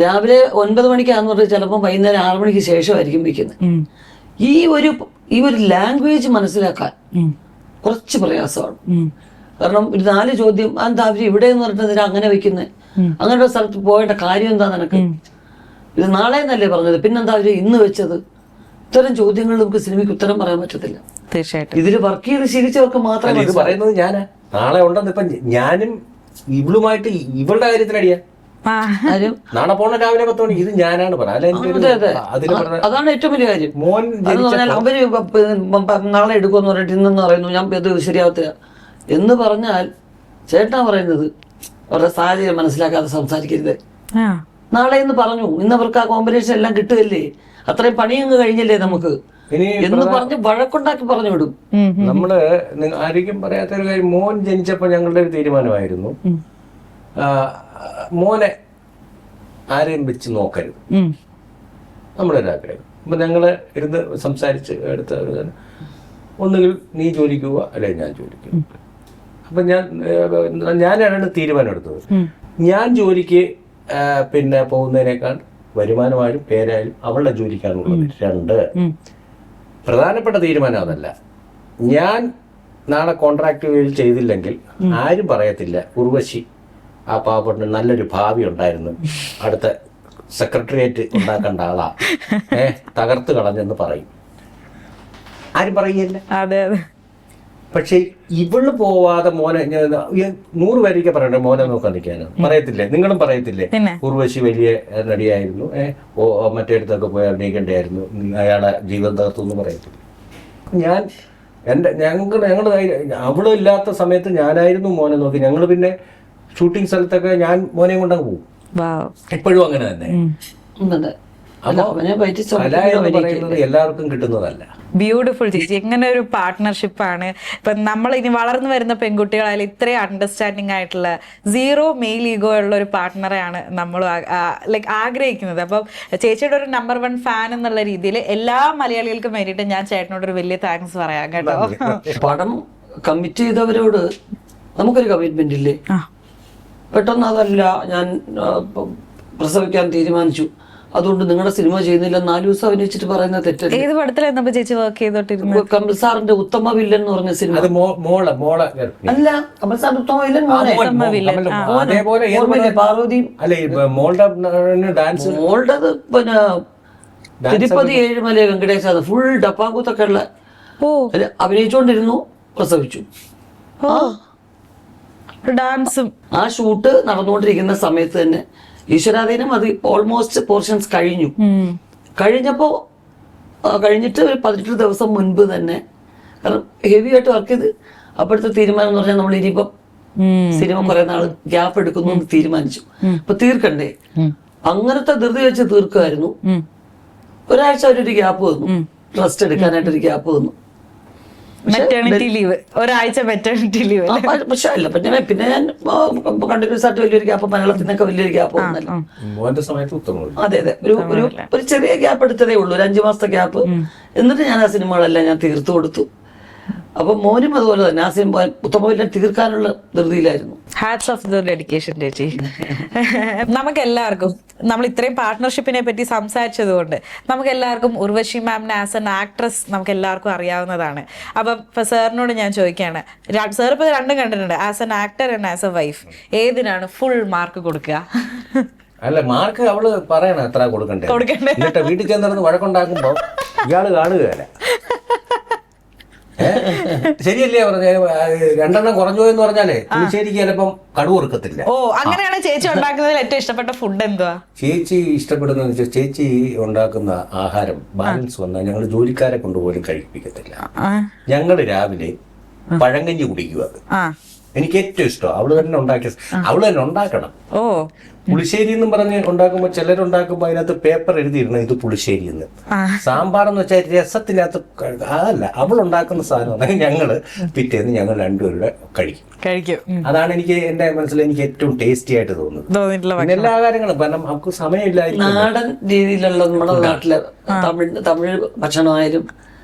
[SPEAKER 1] രാവിലെ 9 മണിക്കാന്ന് പറഞ്ഞാൽ ചിലപ്പോൾ വൈകുന്നേരം 6 മണിക്ക് ശേഷമായിരിക്കും വെക്കുന്നത്. ഈ ഒരു ലാംഗ്വേജ് മനസ്സിലാക്കാൻ കുറച്ച് പ്രയാസമാണ്. കാരണം ഒരു 4 ചോദ്യം, എന്താ അവര് ഇവിടെ എന്ന് പറഞ്ഞിട്ട് അങ്ങനെ വെക്കുന്നത്, അങ്ങനെയുള്ള സ്ഥലത്ത് പോയേണ്ട കാര്യം എന്താ നിനക്ക്, ഇത് നാളെ എന്നല്ലേ പറഞ്ഞത്, പിന്നെന്താ അവര് ഇന്ന് വെച്ചത്? ഇത്തരം ചോദ്യങ്ങൾ നമുക്ക് സിനിമയ്ക്ക് ഉത്തരം പറയാൻ പറ്റത്തില്ല.
[SPEAKER 3] തീർച്ചയായിട്ടും
[SPEAKER 1] ഇതിൽ വർക്ക് ചെയ്ത് ശീലിച്ചവർക്ക് മാത്രമേ
[SPEAKER 2] ഇത് പറയുന്നത് ഞാനാ. നാളെ ഉണ്ടെന്ന് ഇപ്പൊ ഞാനും ഇവളുമായിട്ട് ഇവളുടെ കാര്യത്തിനടിയാ. നാളെ പോണ രാവിലെ 10 മണിക്ക് ഇത് ഞാനാണ് പറഞ്ഞത്.
[SPEAKER 1] അതാണ് ഏറ്റവും വലിയ കാര്യം.
[SPEAKER 2] മോൻ
[SPEAKER 1] അവര് നാളെ എടുക്കുമെന്ന് പറഞ്ഞിട്ട് ഇന്നെന്ന് പറയുന്നു, ഞാൻ ഇത് ശരിയാവത്തില്ല എന്ന് പറഞ്ഞാൽ ചേട്ടനാ പറയുന്നത് അവരുടെ സാഹചര്യം മനസ്സിലാക്കാതെ സംസാരിക്കരുത്. നാളെ എന്ന് പറഞ്ഞു, ഇന്ന് അവർക്ക് ആ കോമ്പിനേഷൻ എല്ലാം കിട്ടുകയല്ലേ, അത്രയും പണിയങ്ങ് കഴിഞ്ഞല്ലേ നമുക്ക് എന്ന് പറഞ്ഞ് വഴക്കുണ്ടാക്കി പറഞ്ഞു വിടും.
[SPEAKER 2] നമ്മള് ആയിരിക്കും പറയാത്തൊരു കാര്യം, മോൻ ജനിച്ചപ്പോ ഞങ്ങളുടെ ഒരു തീരുമാനമായിരുന്നു, മോനെ ആരെയും വെച്ച് നോക്കരുത്, നമ്മുടെ ഒരു ആഗ്രഹം. അപ്പൊ ഞങ്ങള് ഇരുന്ന് സംസാരിച്ച് എടുത്ത ഒന്നുകിൽ നീ ജോലിക്ക് പോവാ അല്ലെങ്കിൽ ഞാൻ ജോലിക്ക്. അപ്പൊ ഞാനാണ് തീരുമാനം എടുത്തത്. ഞാൻ ജോലിക്ക് പിന്നെ പോകുന്നതിനേക്കാൾ വരുമാനമായാലും പേരായാലും അവളുടെ ജോലിക്കാണുള്ളത്. 2 പ്രധാനപ്പെട്ട തീരുമാനം അതല്ല. ഞാൻ നാളെ കോൺട്രാക്ട് ചെയ്തില്ലെങ്കിൽ ആരും പറയത്തില്ല ഉർവശി ആ പാവപ്പെട്ട് നല്ലൊരു ഭാവി ഉണ്ടായിരുന്നു, അടുത്ത സെക്രട്ടേറിയറ്റ് ഉണ്ടാക്കേണ്ട ആളാ, തകർത്ത് കളഞ്ഞെന്ന് പറയും. ആരും പറയില്ല. പക്ഷെ ഇവള് പോവാതെ മോനെ 100 പേരൊക്കെ പറയണ്ടേ മോനെ നോക്കാൻ നിൽക്കാനോ? പറയത്തില്ലേ? നിങ്ങളും പറയത്തില്ലേ ഉർവശി വലിയ നടിയായിരുന്നു, മറ്റേടത്തൊക്കെ പോയി അഭിനയിക്കേണ്ടായിരുന്നു, അയാളെ ജീവിതം തകർത്തു പറയത്തില്ല. ഞങ്ങളുടെ അവള് ഇല്ലാത്ത സമയത്ത് ഞാനായിരുന്നു മോനെ നോക്കി. ഞങ്ങള് പിന്നെ ഷൂട്ടിംഗ് സ്ഥലത്തൊക്കെ ഞാൻ മോനെ കൊണ്ടങ്ങ് പോകും. എപ്പോഴും അങ്ങനെ തന്നെ. പറയുന്നത് എല്ലാവർക്കും കിട്ടുന്നതല്ല.
[SPEAKER 3] ബ്യൂട്ടിഫുൾ ചേച്ചി. എങ്ങനെ ഒരു പാർട്ട്ണർഷിപ്പാണ്. ഇപ്പൊ നമ്മൾ ഇനി വളർന്നു വരുന്ന പെൺകുട്ടികളായാലും ഇത്രയും അണ്ടർസ്റ്റാൻഡിങ് ആയിട്ടുള്ള 0 മെയിൽ ഈഗോ ഉള്ള ഒരു പാർട്ട്ണറെയാണ് നമ്മൾ ലൈക്ക് ആഗ്രഹിക്കുന്നത്. അപ്പം ചേച്ചിയുടെ ഒരു നമ്പർ 1 ഫാൻ എന്നുള്ള രീതിയിൽ എല്ലാ മലയാളികൾക്കും വേണ്ടിയിട്ട് ഞാൻ ചേട്ടനോട് ഒരു വലിയ താങ്ക്സ് പറയാം കേട്ടോ.
[SPEAKER 1] പടം കമ്മിറ്റ് ചെയ്തവരോട് നമുക്കൊരു കമ്മിറ്റ്മെന്റ് ഇല്ലേ? പെട്ടെന്ന് അതല്ല ഞാൻ പ്രസവിക്കാൻ തീരുമാനിച്ചു, അതുകൊണ്ട് നിങ്ങളുടെ സിനിമ ചെയ്യുന്നില്ല 4 ദിവസം അഭിനയിച്ചിട്ട് പറയുന്ന തെറ്റല്ലേ?
[SPEAKER 3] ഏത് പടത്തിലായിരുന്നു ചേച്ചി വർക്ക് ചെയ്തോണ്ടിരുന്നത്?
[SPEAKER 1] കമൽ സാറിന്റെ ഉത്തമ വില്ലൻ എന്ന് പറഞ്ഞ സിനിമ. അല്ല, കമൽ സാറിന്റെ ഉത്തമ വില്ലൻ പാർവതിയും മോളുടേത് പിന്നെ തിരുപ്പതി ഏഴുമല വെങ്കടേശ ഫുൾ ഡപ്പാങ്കൂത്തൊക്കെ ഉള്ള അഭിനയിച്ചുകൊണ്ടിരുന്നു, പ്രസവിച്ചു.
[SPEAKER 3] ഡാൻസും
[SPEAKER 1] ആ ഷൂട്ട് നടന്നുകൊണ്ടിരിക്കുന്ന സമയത്ത് തന്നെ ഈശ്വരാധീനം അത് ഓൾമോസ്റ്റ് പോർഷൻസ് കഴിഞ്ഞിട്ട് ഒരു 18 ദിവസം മുൻപ് തന്നെ, കാരണം ഹെവി ആയിട്ട് വർക്ക് ചെയ്ത് അപ്പോഴത്തെ തീരുമാനം എന്ന് പറഞ്ഞാൽ നമ്മൾ ഇനിയിപ്പം സിനിമ കുറെ നാൾ ഗ്യാപ്പ് എടുക്കുന്നു എന്ന് തീരുമാനിച്ചു. അപ്പൊ തീർക്കണ്ടേ, അങ്ങനത്തെ ധൃതി വെച്ച് തീർക്കുമായിരുന്നു. ഒരാഴ്ച അവരൊരു ഗ്യാപ്പ് വന്നു, റെസ്റ്റ് എടുക്കാനായിട്ടൊരു ഗ്യാപ്പ് വന്നു.
[SPEAKER 3] മെറ്റേണിറ്റി ലീവ്, ഒരാഴ്ച മെറ്റേണിറ്റി ലീവ്.
[SPEAKER 1] പക്ഷെ അല്ല, പിന്നെ ഞാൻ കണ്ടിന്യൂസ് ആയിട്ട് വലിയൊരു ഗ്യാപ്പ്, മലയാളത്തിൽ നിന്നൊക്കെ വലിയൊരു ഗ്യാപ്പ് വന്നല്ലോ. അതെ അതെ, ഒരു ചെറിയ ഗ്യാപ്പ് എടുത്തതേ ഉള്ളൂ, ഒരു 5 മാസത്തെ ഗ്യാപ്പ്. എന്നിട്ട് ഞാൻ ആ സിനിമകളെല്ലാം ഞാൻ തീർത്തു കൊടുത്തു. അപ്പൊ മോനും അതുപോലെ തന്നെ ആസിം ഉത്തമവില്ലൻ തീർക്കാനുള്ള ധൃതിയിലായിരുന്നു.
[SPEAKER 3] ഹാറ്റ്സ് ഓഫ് ദ ഡെഡിക്കേഷൻ ചേച്ചി. നമുക്ക് എല്ലാവർക്കും നമ്മൾ ഇത്രയും പാർട്ട്ണർഷിപ്പിനെ പറ്റി സംസാരിച്ചത് കൊണ്ട് നമുക്ക് എല്ലാവർക്കും ഉർവശി മാമിനെ ആസ് എൻ ആക്ട്രസ് നമുക്ക് എല്ലാവർക്കും അറിയാവുന്നതാണ്. അപ്പം ഇപ്പൊ സാറിനോട് ഞാൻ ചോദിക്കുകയാണ്, സാർ ഇപ്പൊ രണ്ടും കണ്ടിട്ടുണ്ട്, as an actor and as a wife, ഏതിനാണ് ഫുൾ മാർക്ക് കൊടുക്കുക?
[SPEAKER 2] അല്ല, മാർക്ക് അവള് പറയണം എത്ര കൊടുക്കണ്ടേ. എന്നിട്ട് വീട്ടിൽ ചെന്നിരുന്ന് വഴക്കുണ്ടാക്കുമ്പോ ഇയാള് കാണുകയല്ല. ശരിയല്ലേ പറഞ്ഞ, 2 എണ്ണം കുറഞ്ഞു പോയെന്ന് പറഞ്ഞാലേ പുളിശ്ശേരിക്ക് ചിലപ്പം കടുവ് കൊടുക്കത്തില്ല.
[SPEAKER 3] ഓ, അങ്ങനെയാണ് ചേച്ചി ഉണ്ടാക്കുന്നതിൽ ഏറ്റവും ഇഷ്ടപ്പെട്ട ഫുഡ് എന്തുവാ?
[SPEAKER 2] ചേച്ചി ഇഷ്ടപ്പെടുന്ന വെച്ചാൽ ചേച്ചി ഉണ്ടാക്കുന്ന ആഹാരം ബാലൻസ് വന്നാൽ ഞങ്ങൾ ജോലിക്കാരെ കൊണ്ടുപോലും കഴിപ്പിക്കത്തില്ല. ഞങ്ങള് രാവിലെ പഴങ്കഞ്ഞി കുടിക്കുക. എനിക്ക് ഏറ്റവും ഇഷ്ടം അവള് തന്നെ ഉണ്ടാക്കിയ, അവള് തന്നെ ഉണ്ടാക്കണം.
[SPEAKER 3] ഓ,
[SPEAKER 2] പുളിശ്ശേരി എന്നും പറഞ്ഞ് ഉണ്ടാക്കുമ്പോ ചിലരുണ്ടാക്കുമ്പോ അതിനകത്ത് പേപ്പർ എഴുതിയിരുന്നു ഇത് പുളിശ്ശേരി എന്ന്. സാമ്പാർ എന്ന് വെച്ചാൽ രസത്തിനകത്ത് അതല്ല, അവളുണ്ടാക്കുന്ന സാധനം ഞങ്ങള് പിറ്റേന്ന് ഞങ്ങൾ രണ്ടുപേരുടെ കഴിക്കും. അതാണ് എനിക്ക് എന്റെ മനസ്സിൽ എനിക്ക് ഏറ്റവും ടേസ്റ്റി ആയിട്ട് തോന്നുന്നത്. എല്ലാ കാര്യങ്ങളും കാരണം നമുക്ക് സമയമില്ലായിരിക്കും.
[SPEAKER 1] നാടൻ രീതിയിലുള്ള നമ്മുടെ നാട്ടിലെ തമിഴ് ഭക്ഷണമായാലും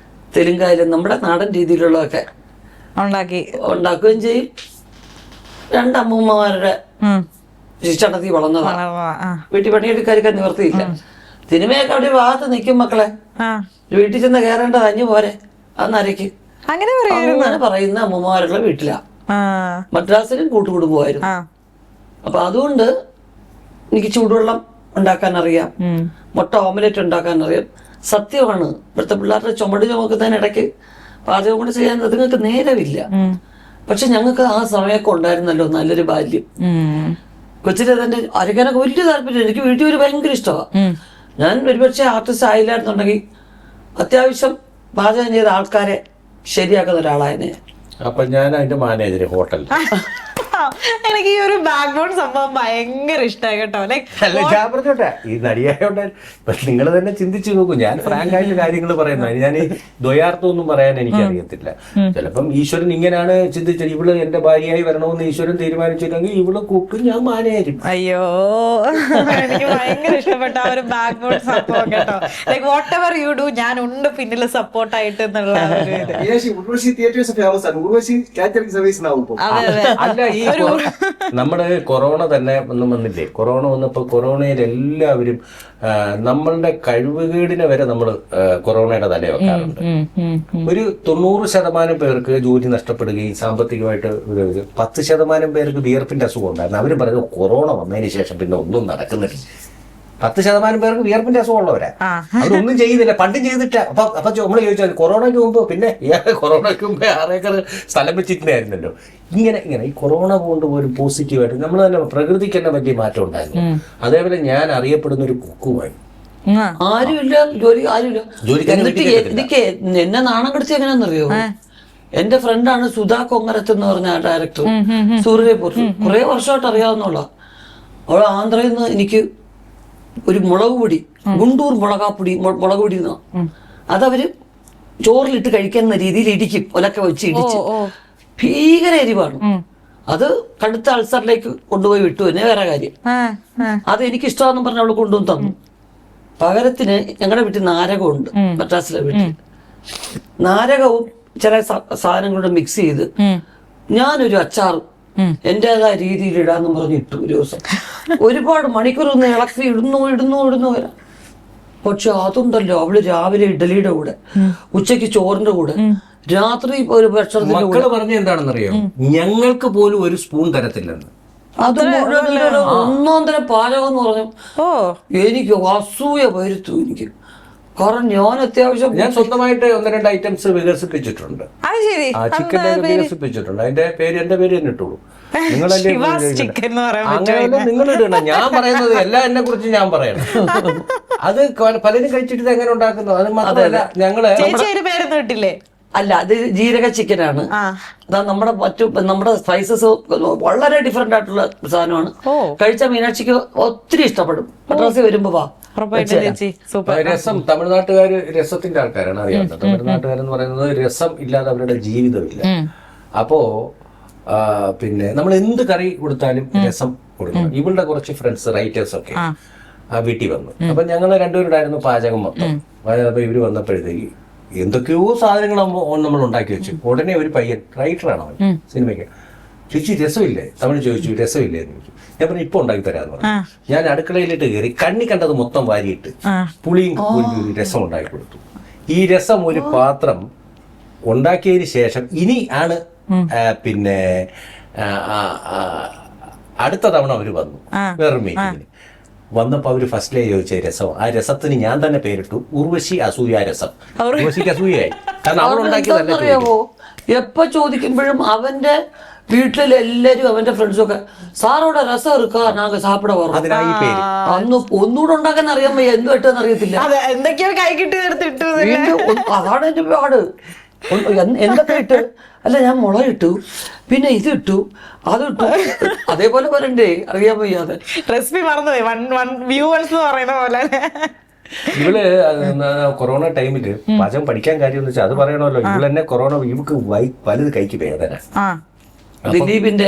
[SPEAKER 1] തെലുങ്കായാലും നമ്മുടെ നാടൻ രീതിയിലുള്ളതൊക്കെ ഉണ്ടാക്കുകയും ചെയ്യും. 2 അമ്മൂമ്മമാരുടെ ചടത്തി വളർന്നതാണ്. വീട്ടിൽ പണിയെടുക്കാതിരിക്കാൻ നിവർത്തിയില്ല. സിനിമയൊക്കെ അവിടെ ഭാഗത്ത് നിൽക്കും മക്കളെ, വീട്ടിൽ ചെന്ന് കയറേണ്ടത് അഞ്ഞു പോരെ അന്നരയ്ക്ക് അങ്ങനെ പറയുന്ന അമ്മൂമ്മമാരുടെ വീട്ടിലാ. മദ്രാസിലും കൂട്ടുകുടുംബമായിരുന്നു. അപ്പൊ അതുകൊണ്ട് എനിക്ക് ചൂടുവെള്ളം ഉണ്ടാക്കാൻ അറിയാം, മുട്ട ഓംലെറ്റ് ഉണ്ടാക്കാൻ അറിയാം. സത്യമാണ്, ഇവിടുത്തെ പിള്ളേരുടെ ചുമട് ചുമക്കുന്നതിനിടയ്ക്ക് പാചകം കൂടെ ചെയ്യാൻ നിങ്ങൾക്ക് നേരമില്ല. പക്ഷെ ഞങ്ങൾക്ക് ആ സമയമൊക്കെ ഉണ്ടായിരുന്നല്ലോ നല്ലൊരു ബാല്യം. കൊച്ചിലെ തന്നെ അരക്കാനൊക്കെ വലിയ താല്പര്യം. എനിക്ക് വീട്ടിൽ ഒരു ഭയങ്കര ഇഷ്ടമാണ്. ഞാൻ ഒരുപക്ഷെ ആർട്ടിസ്റ്റ് ആയില്ലായിരുന്നുണ്ടെങ്കിൽ അത്യാവശ്യം പാചകം ചെയ്ത ആൾക്കാരെ ശരിയാക്കുന്ന ഒരാളായനെ.
[SPEAKER 2] അപ്പൊ ഞാൻ അതിന്റെ മാനേജർ ഹോട്ടൽ.
[SPEAKER 3] എനിക്ക് ഈ ഒരു ബാക്ക്ഗ്രൗണ്ട് സംഭവം ഭയങ്കര ഇഷ്ടമായി കേട്ടോ.
[SPEAKER 2] അല്ല, ഞാൻ പറഞ്ഞോട്ടെ, ഈ നടിയായോട്ടെ നിങ്ങൾ തന്നെ ചിന്തിച്ചു നോക്കൂ. ഞാൻ ഫ്രാങ്ക് ആയിട്ട് കാര്യങ്ങൾ പറയുന്നത്, ഞാൻ ഈ ദ്വയാർത്ഥം ഒന്നും പറയാൻ എനിക്ക് അറിയത്തില്ല. ചിലപ്പം ഈശ്വരൻ ഇങ്ങനെയാണ് ചിന്തിച്ചത്, ഇവള് എന്റെ ഭാര്യയായി വരണമെന്ന് ഈശ്വരൻ തീരുമാനിച്ചില്ലെങ്കിൽ ഇവള് കുക്കും ഞാൻ മാനേജരും.
[SPEAKER 3] അയ്യോ, എനിക്ക് ഭയങ്കര ഇഷ്ടപ്പെട്ട ആ ഒരു ബാക്ക്ഗ്രൗണ്ട് സംഭവം കേട്ടോ. Like what ever you do, ഞാൻ ഉണ്ട് പിന്നിൽ സപ്പോർട്ടായിട്ട് എന്നുള്ള
[SPEAKER 2] അല്ല, ഈ നമ്മുടെ കൊറോണ തന്നെ ഒന്നും വന്നില്ലേ? കൊറോണ വന്നപ്പോ കൊറോണയിൽ എല്ലാവരും നമ്മളുടെ കഴിവുകേടിനെ വരെ നമ്മൾ കൊറോണയുടെ തല വെക്കാറുണ്ട്. ഒരു 90% പേർക്ക് ജോലി നഷ്ടപ്പെടുകയും സാമ്പത്തികമായിട്ട് 10% പേർക്ക് വിയർപ്പിന്റെ അസുഖം ഉണ്ടായിരുന്നു. അവരും പറഞ്ഞു കൊറോണ വന്നതിന് ശേഷം പിന്നെ ഒന്നും നടക്കുന്നില്ല. 10% പേർക്ക് വിയർപ്പിന്റെ അസുഖമുള്ളവരാ, അവരൊന്നും ചെയ്യുന്നില്ല, പണ്ടും ചെയ്തിട്ട. അപ്പൊ നമ്മൾ ചോദിച്ചാൽ കൊറോണയ്ക്ക് മുമ്പ് പിന്നെ കൊറോണയ്ക്ക് മുമ്പ് 6 ഏക്കർ സ്ഥലം വെച്ചിട്ടുണ്ടായിരുന്നല്ലോ. ഇങ്ങനെ ഈ കൊറോണ കൊണ്ട് പോലും പോസിറ്റീവായിട്ട് നമ്മൾ തന്നെ പ്രകൃതിക്ക് തന്നെ വലിയ മാറ്റം ഉണ്ടായിരുന്നു. അതേപോലെ ഞാൻ അറിയപ്പെടുന്ന ഒരു കുക്കുമായി
[SPEAKER 1] ആരുമില്ല, എന്നിട്ട് എനിക്ക് എന്നെ നാണം കടിച്ച് എങ്ങനെയാണെന്നറിയോ? എന്റെ ഫ്രണ്ടാണ് സുധാ കൊങ്ങരത്ത് എന്ന് പറഞ്ഞ ഡയറക്ടർ, സൂര്യപൂർ. കുറെ വർഷമായിട്ട് അറിയാവുന്നുള്ള അവൾ ആന്ധ്രയിൽ നിന്ന് എനിക്ക് ഒരു മുളക് പൊടി, ഗുണ്ടൂർ മുളക് പൊടി അതവര് ചോറിലിട്ട് കഴിക്കുന്ന രീതിയിൽ ഇടിക്കും, ഒലക്കെ വെച്ച് ഇടിച്ച്. ഭീകര എരിവാണ് അത്. കടുത്ത അൾസറിലേക്ക് കൊണ്ടുപോയി വിട്ടു. എന്നെ വേറെ കാര്യം, അത് എനിക്ക് ഇഷ്ടമാണെന്ന് പറഞ്ഞ അവള് കൊണ്ടുവന്ന് തന്നു. പകരത്തിന് ഞങ്ങളുടെ വീട്ടിൽ നാരകമുണ്ട്, മദ്രാസിലെ വീട്ടിൽ. നാരകവും ചില സാധനങ്ങളുടെ മിക്സ് ചെയ്ത് ഞാനൊരു അച്ചാറും എന്റേതായ രീതിയിൽ ഇടാന്ന് പറഞ്ഞ് ഇട്ടു. ഒരു ദിവസം ഒരുപാട് മണിക്കൂർ ഒന്ന് ഇളക്കി ഇടുന്നു വരാം. പക്ഷെ അതുണ്ടല്ലോ, അവള് രാവിലെ ഇഡലിയുടെ കൂടെ, ഉച്ചയ്ക്ക് ചോറിന്റെ കൂടെ, രാത്രി ഒരു ഭക്ഷണത്തിന്റെ കൂടെ
[SPEAKER 2] പറഞ്ഞ എന്താണെന്നറിയോ? ഞങ്ങൾക്ക് പോലും ഒരു സ്പൂൺ തരത്തില്ലെന്ന്.
[SPEAKER 1] അത് ഒന്നാം തരം പാചകം എന്ന് പറഞ്ഞു. എനിക്ക് അസൂയ വരുത്തു എനിക്ക്. കാരണം ഞാൻ അത്യാവശ്യം
[SPEAKER 2] ഞാൻ സ്വന്തമായിട്ട് 1-2 ഐറ്റംസ് വികസിപ്പിച്ചിട്ടുണ്ട്. ചിക്കൻ്റെ വികസിപ്പിച്ചിട്ടുണ്ട്. അതിന്റെ പേര് എന്റെ പേര് തന്നെ ഇട്ടുള്ളൂ. നിങ്ങളല്ലേ നിങ്ങൾ ഇടണം. ഞാൻ പറയുന്നത് എല്ലാം എന്നെ കുറിച്ച് ഞാൻ പറയണം. അത് പലരും കഴിച്ചിട്ട് എങ്ങനെ ഉണ്ടാക്കുന്നു. അത് മാത്രമല്ല ഞങ്ങള്
[SPEAKER 1] അല്ല, അത് ജീരക ചിക്കനാണ്. അതാ നമ്മുടെ സ്പൈസസ് വളരെ ഡിഫറെന്റ് ആയിട്ടുള്ള സാധനമാണ്. കഴിച്ച മീനാക്ഷിക്ക് ഒത്തിരി ഇഷ്ടപ്പെടും. മദ്രാസിൽ വരുമ്പോ വാ.
[SPEAKER 2] രസം, തമിഴ്നാട്ടുകാര് രസത്തിന്റെ ആൾക്കാരാണ്, അറിയാവുന്നത്. തമിഴ്നാട്ടുകാരെന്ന് പറയുന്നത് രസം ഇല്ലാതെ അവരുടെ ജീവിതമില്ല. അപ്പോ പിന്നെ നമ്മൾ എന്ത് കറി കൊടുത്താലും രസം കൊടുക്കണം. ഇവളുടെ കുറച്ച് ഫ്രണ്ട്സ് റൈറ്റേഴ്സ് ഒക്കെ വീട്ടിൽ വന്നു. അപ്പൊ ഞങ്ങൾ രണ്ടുപേരുണ്ടായിരുന്നു പാചകം മൊത്തം. അപ്പൊ ഇവര് വന്നപ്പോഴത്തേക്ക് എന്തൊക്കെയോ സാധനങ്ങൾ നമ്മൾ ഉണ്ടാക്കി വെച്ചു. ഉടനെ ഒരു പയ്യൻ, റൈറ്ററാണ് അവൻ, സിനിമയ്ക്ക്, ചേച്ചി രസമില്ലേ, തമിഴ് ചോദിച്ചു, രസമില്ലേ എന്ന് ചോദിച്ചു. ഞാൻ പറഞ്ഞു ഇപ്പൊ ഉണ്ടാക്കി തരാന്ന് പറഞ്ഞു. ഞാൻ അടുക്കളയിലിട്ട് കയറി കണ്ണി കണ്ടത് മൊത്തം വാരിയിട്ട് പുളിയും ഒരു രസം ഉണ്ടാക്കി കൊടുത്തു. ഈ രസം ഒരു പാത്രം ഉണ്ടാക്കിയതിന് ശേഷം ഇനി ആണ് പിന്നെ അടുത്ത തവണ അവര് വന്നു വേറൊരു മീറ്റിങ്ങിന്. വന്നപ്പോ അവര് ഫസ്റ്റിലേ ചോദിച്ച രസം, ആ രസത്തിന് ഞാൻ തന്നെ പേരിട്ടു ഉർവശി അസൂയ രസം. ഉർവശിക്ക് അസൂയായി, കാരണം അവളുണ്ടാക്കിയതല്ല.
[SPEAKER 1] അറിയാമോ, എപ്പോ ചോദിക്കുമ്പോഴും അവന്റെ വീട്ടിലെല്ലാരും അവന്റെ ഫ്രണ്ട്സും ഒക്കെ സാറോടെ രസം എടുക്കാ നാങ്ക സാപ്പിട പറഞ്ഞു.
[SPEAKER 2] അതിനായി പേര്
[SPEAKER 1] അന്ന് ഒന്നുകൂടെ ഉണ്ടാക്കാൻ അറിയാൻ വയ്യ, എന്തു പറ്റുമെന്ന് അറിയത്തില്ല.
[SPEAKER 3] എന്തൊക്കെയോ കൈ കിട്ടി എടുത്തിട്ടു.
[SPEAKER 1] അതാണ് എന്റെ പാട്. എന്തൊക്കെ ഇട്ട്, അല്ല ഞാൻ മുളകിട്ടു, പിന്നെ ഇത് ഇട്ടു, അത് ഇട്ടു, അതേപോലെ വരണ്ടേ, അറിയാൻ വയ്യാതെ.
[SPEAKER 3] റെസിപ്പി മറന്നുപോയി, വ്യൂവേഴ്സ് പറയുന്ന പോലെ.
[SPEAKER 2] ഇവള് കൊറോണ ടൈമില് പാചകം പഠിക്കാൻ കാര്യം എന്ന് വെച്ചാൽ അത് പറയണമല്ലോ. ഇവള് തന്നെ കൊറോണ, ഇവക്ക് വലുത് കൈക്ക് വേദന.
[SPEAKER 1] ദിലീപിന്റെ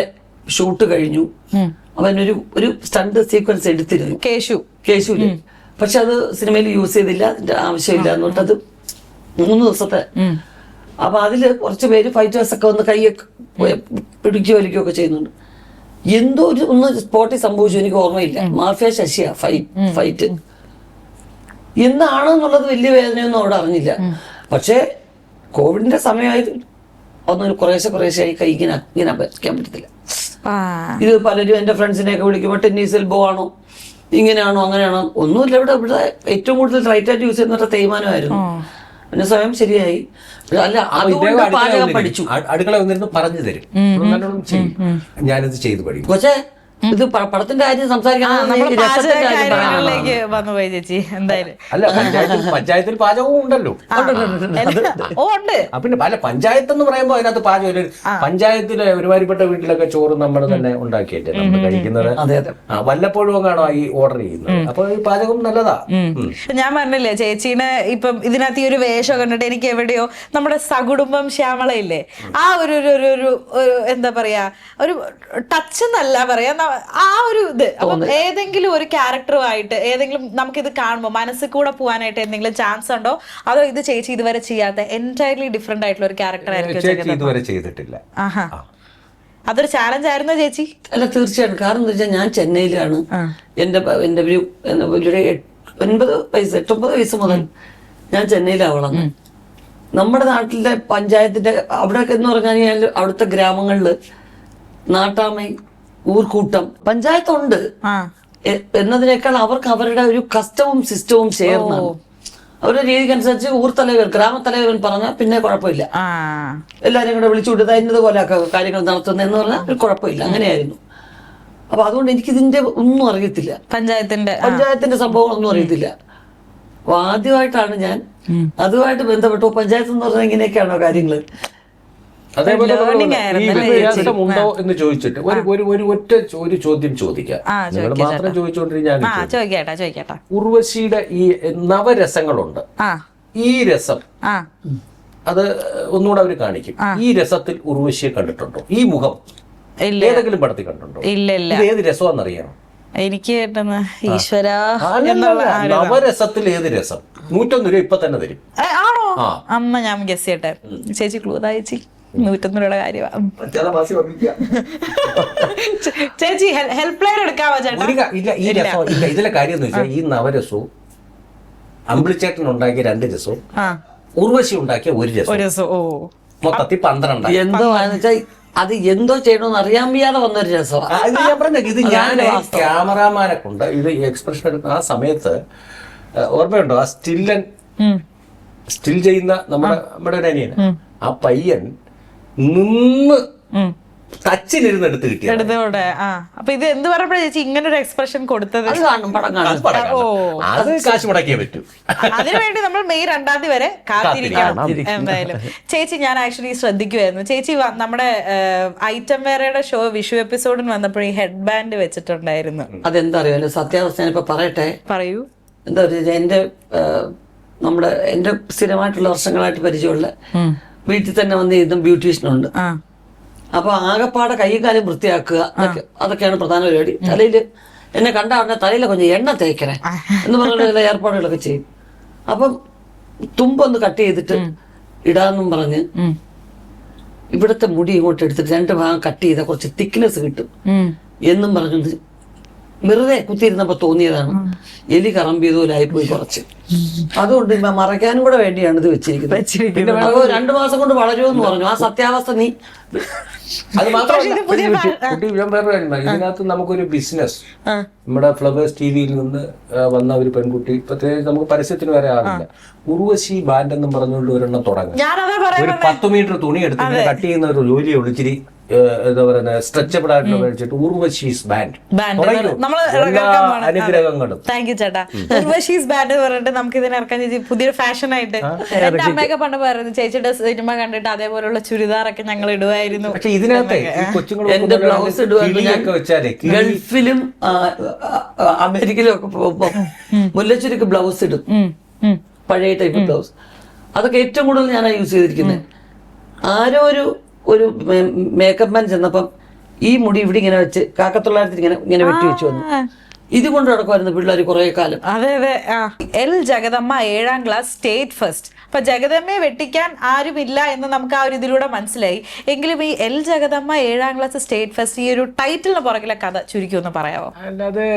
[SPEAKER 1] ഷൂട്ട് കഴിഞ്ഞു, അവനൊരു ഒരു സ്റ്റണ്ട് സീക്വൻസ് എടുത്തിരുന്നു കേശുവില്. പക്ഷെ അത് സിനിമയിൽ യൂസ് ചെയ്തില്ല, അതിന്റെ ആവശ്യമില്ല എന്നിട്ട് അത് 3 ദിവസത്തെ. അപ്പൊ അതില് കുറച്ച് പേര് ഫൈറ്റേഴ്സ് ഒക്കെ വന്ന് കൈയൊക്കെ പിടിക്കുകയോ വലിക്കുകയൊക്കെ ചെയ്യുന്നുണ്ട്. എന്തോ ഒന്ന് സ്പോട്ടിൽ സംഭവിച്ചു, എനിക്ക് ഓർമ്മയില്ല. മാഫിയ ശശിയ ഫൈറ്റ് എന്താണെന്നുള്ളത് വലിയ വേദനയൊന്നും അവിടെ അറിഞ്ഞില്ല. പക്ഷേ കോവിഡിന്റെ സമയമായത് ഒന്നും കുറേശ്ശെ കൈ ഇങ്ങനെ വയ്ക്കാൻ പറ്റത്തില്ല. ഇത് പലരും എന്റെ ഫ്രണ്ട്സിനെയൊക്കെ വിളിക്കുമ്പോൾ ടെന്നീസ് എൽബോ ആണോ, ഇങ്ങനെയാണോ, അങ്ങനെയാണോ, ഒന്നുമില്ല. ഇവിടെ ഏറ്റവും കൂടുതൽ റൈറ്റായിട്ട് യൂസ് ചെയ്യുന്ന തീരുമാനമായിരുന്നു. പിന്നെ സ്വയം ശരിയായി. അല്ല, അതുകൊണ്ട് പാചകം പഠിച്ചു.
[SPEAKER 2] അടുക്കള വന്നിരുന്നു പറഞ്ഞു തരും, ഞാനിത് ചെയ്ത് പഠിക്കും.
[SPEAKER 1] പക്ഷേ ഇത് പടത്തിന്റെ കാര്യം സംസാരിക്കാൻ
[SPEAKER 3] വന്നുപോയി ചേച്ചി. എന്തായാലും
[SPEAKER 2] അല്ല, പഞ്ചായത്തിൽ പാചകവും ഉണ്ടല്ലോ. പിന്നെ പല പഞ്ചായത്ത് എന്ന് പറയുമ്പോ അതിനകത്ത് പാചകം, പഞ്ചായത്തിലെ ഒരുമാതിരിപ്പെട്ട വീട്ടിലൊക്കെ ചോറ് നമ്മൾ തന്നെ ഉണ്ടാക്കിയിട്ട് നമ്മൾ കഴിക്കുന്നത്. വല്ലപ്പോഴും കാണോ ഈ ഓർഡർ ചെയ്യുന്നത്. അപ്പൊ ഈ പാചകം നല്ലതാ.
[SPEAKER 3] ഞാൻ പറഞ്ഞില്ലേ ചേച്ചീനെ, ഇപ്പം ഇതിനകത്ത് ഈ ഒരു വേഷം കണ്ടിട്ട് എനിക്ക് എവിടെയോ നമ്മുടെ സകുടുംബം ശ്യാമളയില്ലേ, ആ ഒരു എന്താ പറയാ, ഒരു ടച്ച് എന്നല്ല പറയാ, ആ ഒരു ഇത്. അപ്പം ഏതെങ്കിലും ഒരു ക്യാരക്ടറുമായിട്ട് ഏതെങ്കിലും നമുക്കിത് കാണുമ്പോൾ മനസ്സിൽ കൂടെ പോകാനായിട്ട് എന്തെങ്കിലും ചാൻസ് ഉണ്ടോ, അതോ ഇത് ചേച്ചി ഇതുവരെ ചെയ്യാത്ത എൻറ്റയർലി ഡിഫറെന്റ് ആയിട്ടുള്ള ഒരു ക്യാരക്ടർ ആയിരിക്കും
[SPEAKER 2] ഇതുവരെ ചെയ്തിട്ടില്ല?
[SPEAKER 3] അതൊരു ചാലഞ്ച് ആയിരുന്നോ ചേച്ചി?
[SPEAKER 1] അല്ല, തീർച്ചയായിട്ടും. കാരണം എന്താ വെച്ചാൽ ഞാൻ ചെന്നൈയിലാണ്. എന്റെ ഒരു 8-9 വയസ്സ് മുതൽ ഞാൻ ചെന്നൈയിലാണ് വളർന്നത്. നമ്മുടെ നാട്ടിലെ പഞ്ചായത്തിന്റെ അവിടെയൊക്കെ എന്ന് പറഞ്ഞാൽ അവിടുത്തെ ഗ്രാമങ്ങളില് നാട്ടാമൈ, ഊർക്കൂട്ടം, പഞ്ചായത്തുണ്ട് എന്നതിനേക്കാൾ അവർക്ക് അവരുടെ ഒരു കസ്റ്റവും സിസ്റ്റവും ചേർന്നാണ്. അവരുടെ രീതിക്കനുസരിച്ച് ഊർത്തലവൻ, ഗ്രാമത്തലവൻ പറഞ്ഞാൽ പിന്നെ കുഴപ്പമില്ല, എല്ലാവരും കൂടെ വിളിച്ചു വിട്ടത് ഇന്നതുപോലെ കാര്യങ്ങൾ നടത്തുന്നതെന്ന് പറഞ്ഞാൽ ഒരു കുഴപ്പമില്ല. അങ്ങനെയായിരുന്നു. അപ്പൊ അതുകൊണ്ട് എനിക്കിതിന്റെ ഒന്നും അറിയത്തില്ല, പഞ്ചായത്തിന്റെ സംഭവങ്ങളൊന്നും അറിയത്തില്ല. അപ്പൊ ആദ്യമായിട്ടാണ് ഞാൻ അതുമായിട്ട് ബന്ധപ്പെട്ടു. പഞ്ചായത്ത് എന്ന് പറഞ്ഞാൽ ഇങ്ങനെയൊക്കെയാണോ കാര്യങ്ങള്?
[SPEAKER 2] അതേപോലെ വ്യത്യാസമുണ്ടോ എന്ന് ചോദിച്ചിട്ട് ഒരു ചോദ്യം ചോദിക്കാം. നിങ്ങൾ മാത്രം ചോദിച്ചോണ്ടിരിക്കാൻ. ഉർവശിയുടെ ഈ നവരസങ്ങളുണ്ട്. ഈ രസം അത് ഒന്നുകൂടെ അവര് കാണിക്കും. ഈ രസത്തിൽ ഉർവശിയെ കണ്ടിട്ടുണ്ടോ? ഈ മുഖം ഏതെങ്കിലും പടത്തിൽ കണ്ടിട്ടുണ്ടോ? ഇത് ഏത് രസമാണെന്നറിയണം
[SPEAKER 3] എനിക്ക്. ഈശ്വര,
[SPEAKER 2] നവരസത്തിൽ ഏത് രസം? 101 രൂപ ഇപ്പൊ തന്നെ തരും.
[SPEAKER 3] ആണോ? അമ്മ ഞാൻ ഗസ് ചെയ്യട്ടെ ചേച്ചി, ക്ലൂ ചേച്ചി. 101 രൂപയുടെ കാര്യമാണ് ചേച്ചി. ഹെൽപ്പ് ലൈൻ എടുക്കാവോ ചേട്ടാ?
[SPEAKER 2] ഇല്ല, ഇതിലെ കാര്യം എന്ന് വെച്ചാൽ ഈ നവരസവും അമ്പിളിച്ചേട്ടൻ ഉണ്ടാക്കിയ 2 രസവും ഉർവശി ഉണ്ടാക്കിയ 1 രസം, മൊത്തത്തിൽ 12.
[SPEAKER 1] എന്തോ അത് എന്തോ ചെയ്യണമെന്ന് അറിയാൻ വയ്യാതെ വന്നൊരു രസമാണ്.
[SPEAKER 2] ഞാൻ പറഞ്ഞത് ഇത് ഞാൻ ക്യാമറാമാനെ കൊണ്ട് ഇത് എക്സ്പ്രഷൻ എടുക്കുന്ന ആ സമയത്ത് ഓർമ്മയുണ്ടോ? ആ സ്റ്റിൽ ചെയ്യുന്ന നമ്മുടെ ഒരു അനിയൻ, ആ പയ്യൻ നിന്ന് ടച്ചിലിരുന്ന് എടുത്ത് കിട്ടിയത്.
[SPEAKER 3] അപ്പൊ ഇത് എന്ത് പറഞ്ഞപ്പോഴാ ചേച്ചി ഇങ്ങനെ ഒരു എക്സ്പ്രഷൻ കൊടുത്തത്?
[SPEAKER 2] അത് കാശ് മുടക്കിയേ പറ്റൂ.
[SPEAKER 3] അതിനുവേണ്ടി നമ്മൾ മെയ് 2-ാം തീയതി വരെ കാത്തിരിക്കണം എന്തായാലും. ചേച്ചി, ഞാൻ ആക്ച്വലി ശ്രദ്ധിക്കുമായിരുന്നു, ചേച്ചി നമ്മുടെ ഐറ്റം വേറെയുടെ ഷോ വിഷു എപ്പിസോഡിന് വന്നപ്പോൾ ഈ ഹെഡ് ബാൻഡ് വെച്ചിട്ടുണ്ടായിരുന്നു.
[SPEAKER 1] അതെന്താ അറിയാലോ, സത്യാവസ്ഥ ഞാനിപ്പോ പറയട്ടെ.
[SPEAKER 3] പറയൂ.
[SPEAKER 1] എന്താ പറയുക, എന്റെ സ്ഥിരമായിട്ടുള്ള വർഷങ്ങളായിട്ട് പരിചയമുള്ള വീട്ടിൽ തന്നെ വന്ന് ഇതും ബ്യൂട്ടീഷ്യനുണ്ട്. അപ്പൊ ആകെപ്പാടെ കൈയും കാലും വൃത്തിയാക്കുക, അതൊക്കെയാണ് പ്രധാന പരിപാടി. തലയില് എന്നെ കണ്ട ഉടനെ തലയിലെ கொஞ்சம் എണ്ണ തേക്കണേ എന്ന് പറഞ്ഞുള്ള ഏർപ്പാടുകളൊക്കെ ചെയ്യും. അപ്പം തുമ്പൊന്ന് കട്ട് ചെയ്തിട്ട് ഇടാന്നും പറഞ്ഞ് ഇവിടുത്തെ മുടി ഇങ്ങോട്ട് എടുത്തിട്ട് 2 ഭാഗം കട്ട് ചെയ്താൽ കുറച്ച് തിക്നെസ് കിട്ടും എന്നും പറഞ്ഞത് വെറുതെ കുത്തിയിരുന്നപ്പോ തോന്നിയതാണ്. എലി കറമ്പിയതുപോലായിപ്പോയി കുറച്ച്. അതുകൊണ്ട് മറയ്ക്കാനും കൂടെ വേണ്ടിയാണ് ഇത് വെച്ചിരിക്കുന്നത്. പിന്നെ 2 മാസം കൊണ്ട് വളരുമെന്ന് പറഞ്ഞു. ആ സത്യാവസ്ഥ നീ
[SPEAKER 2] അത് മാത്രമല്ല കുട്ടി ഞാൻ വേറെ കാര്യം പറയാം. ഇതിനകത്ത് നമുക്കൊരു ബിസിനസ് നമ്മുടെ ഫ്ലവേഴ്സ് ടിവിയിൽ നിന്ന് വന്ന ഒരു പെൺകുട്ടി പ്രത്യേകിച്ച് നമുക്ക് പരസ്യത്തിന് വരെ ആവില്ല. ഉർവശി ബാൻഡ് എന്നും പറഞ്ഞുകൊണ്ട് ഒരെണ്ണം തുടങ്ങി. ഒരു 10 മീറ്റർ തുണി എടുത്ത് കട്ട് ചെയ്യുന്ന ഒരു ജോലിയെ വിളിച്ചിരി എന്താ പറയുക സ്ട്രെച്ചബിൾ ആയിട്ടുള്ള മേടിച്ചിട്ട് ഉർവശീസ് ബാൻഡ് അനുഗ്രഹങ്ങളും.
[SPEAKER 3] താങ്ക് യു ചേട്ടാ. ഉർവശീസ് ബാൻഡ് പറഞ്ഞിട്ട് നമുക്ക് ഇതിനെ ഇറക്കാൻ ചേച്ചി പുതിയൊരു ഫാഷൻ ആയിട്ട്. എന്റെ അമ്മയൊക്കെ പണ്ട് പറയുന്നത് ചേച്ചിയുടെ സിനിമ കണ്ടിട്ട് അതേപോലുള്ള ചുരിദാറൊക്കെ ഞങ്ങൾ ഇടുവായിരുന്നു.
[SPEAKER 2] പക്ഷെ ഇതിനകത്ത്
[SPEAKER 1] എന്റെ ബ്ലൗസ് ഇടുവായിരുന്നു. ഗൾഫിലും അമേരിക്കയിലും ഒക്കെ പോകുമ്പോ മുല്ലച്ചൂരിക്ക് ബ്ലൗസ് ഇടും, പഴയ ടൈപ്പ് ബ്ലൗസ്. അതൊക്കെ ഏറ്റവും കൂടുതൽ ഞാനാ യൂസ് ചെയ്തിരിക്കുന്നത്. ആരോ ഒരു മേക്കപ്പ് മാൻ ചെന്നപ്പം ഈ മുടി ഇവിടെ ഇങ്ങനെ വെച്ച് 1900 ഇങ്ങനെ വെട്ടി വെച്ച് വന്നു. ഇത് കൊണ്ട് നടക്കുമായിരുന്നു പിള്ളേർ കുറെ കാലം.
[SPEAKER 3] അതെ അതെ. L Jagadamma 7ാം class state first. അപ്പൊ ജഗദമ്മയെ വെട്ടിക്കാൻ ആരുമില്ല എന്ന് നമുക്ക് ആ ഒരു ഇതിലൂടെ മനസ്സിലായി. എങ്കിലും ഈ L Jagadamma 7ാം class state first ഈ ഒരു ടൈറ്റിലിന് പുറകിലെ കഥ ചുരുക്കി ഒന്ന് പറയാമോ?
[SPEAKER 2] അല്ലാതെ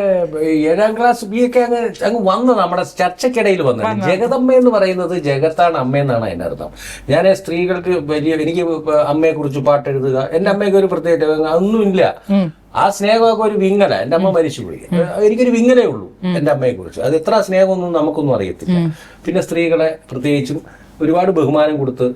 [SPEAKER 2] 7ാം ക്ലാസ് ബി ഒക്കെ അങ്ങ് വന്ന് നമ്മുടെ ചർച്ചയ്ക്കിടയിൽ വന്നത്. ജഗദമ്മ എന്ന് പറയുന്നത് ജഗത്താണ് അമ്മയെന്നാണ് അതിന്റെ അർത്ഥം. ഞാൻ സ്ത്രീകൾക്ക് എനിക്ക് അമ്മയെ കുറിച്ച് പാട്ടെഴുതുക, എന്റെ അമ്മയ്ക്ക് ഒരു പ്രത്യേക അതൊന്നുമില്ല. ആ സ്നേഹമൊക്കെ ഒരു വിങ്ങല. എന്റെ അമ്മ മരിച്ചുപോയി, എനിക്കൊരു വിങ്ങലേ ഉള്ളൂ എന്റെ അമ്മയെ കുറിച്ച്. അത് എത്ര സ്നേഹമൊന്നും നമുക്കൊന്നും അറിയത്തില്ല. പിന്നെ സ്ത്രീകളെ പ്രത്യേകിച്ചും ഒരുപാട് ബഹുമാനം കൊടുത്ത്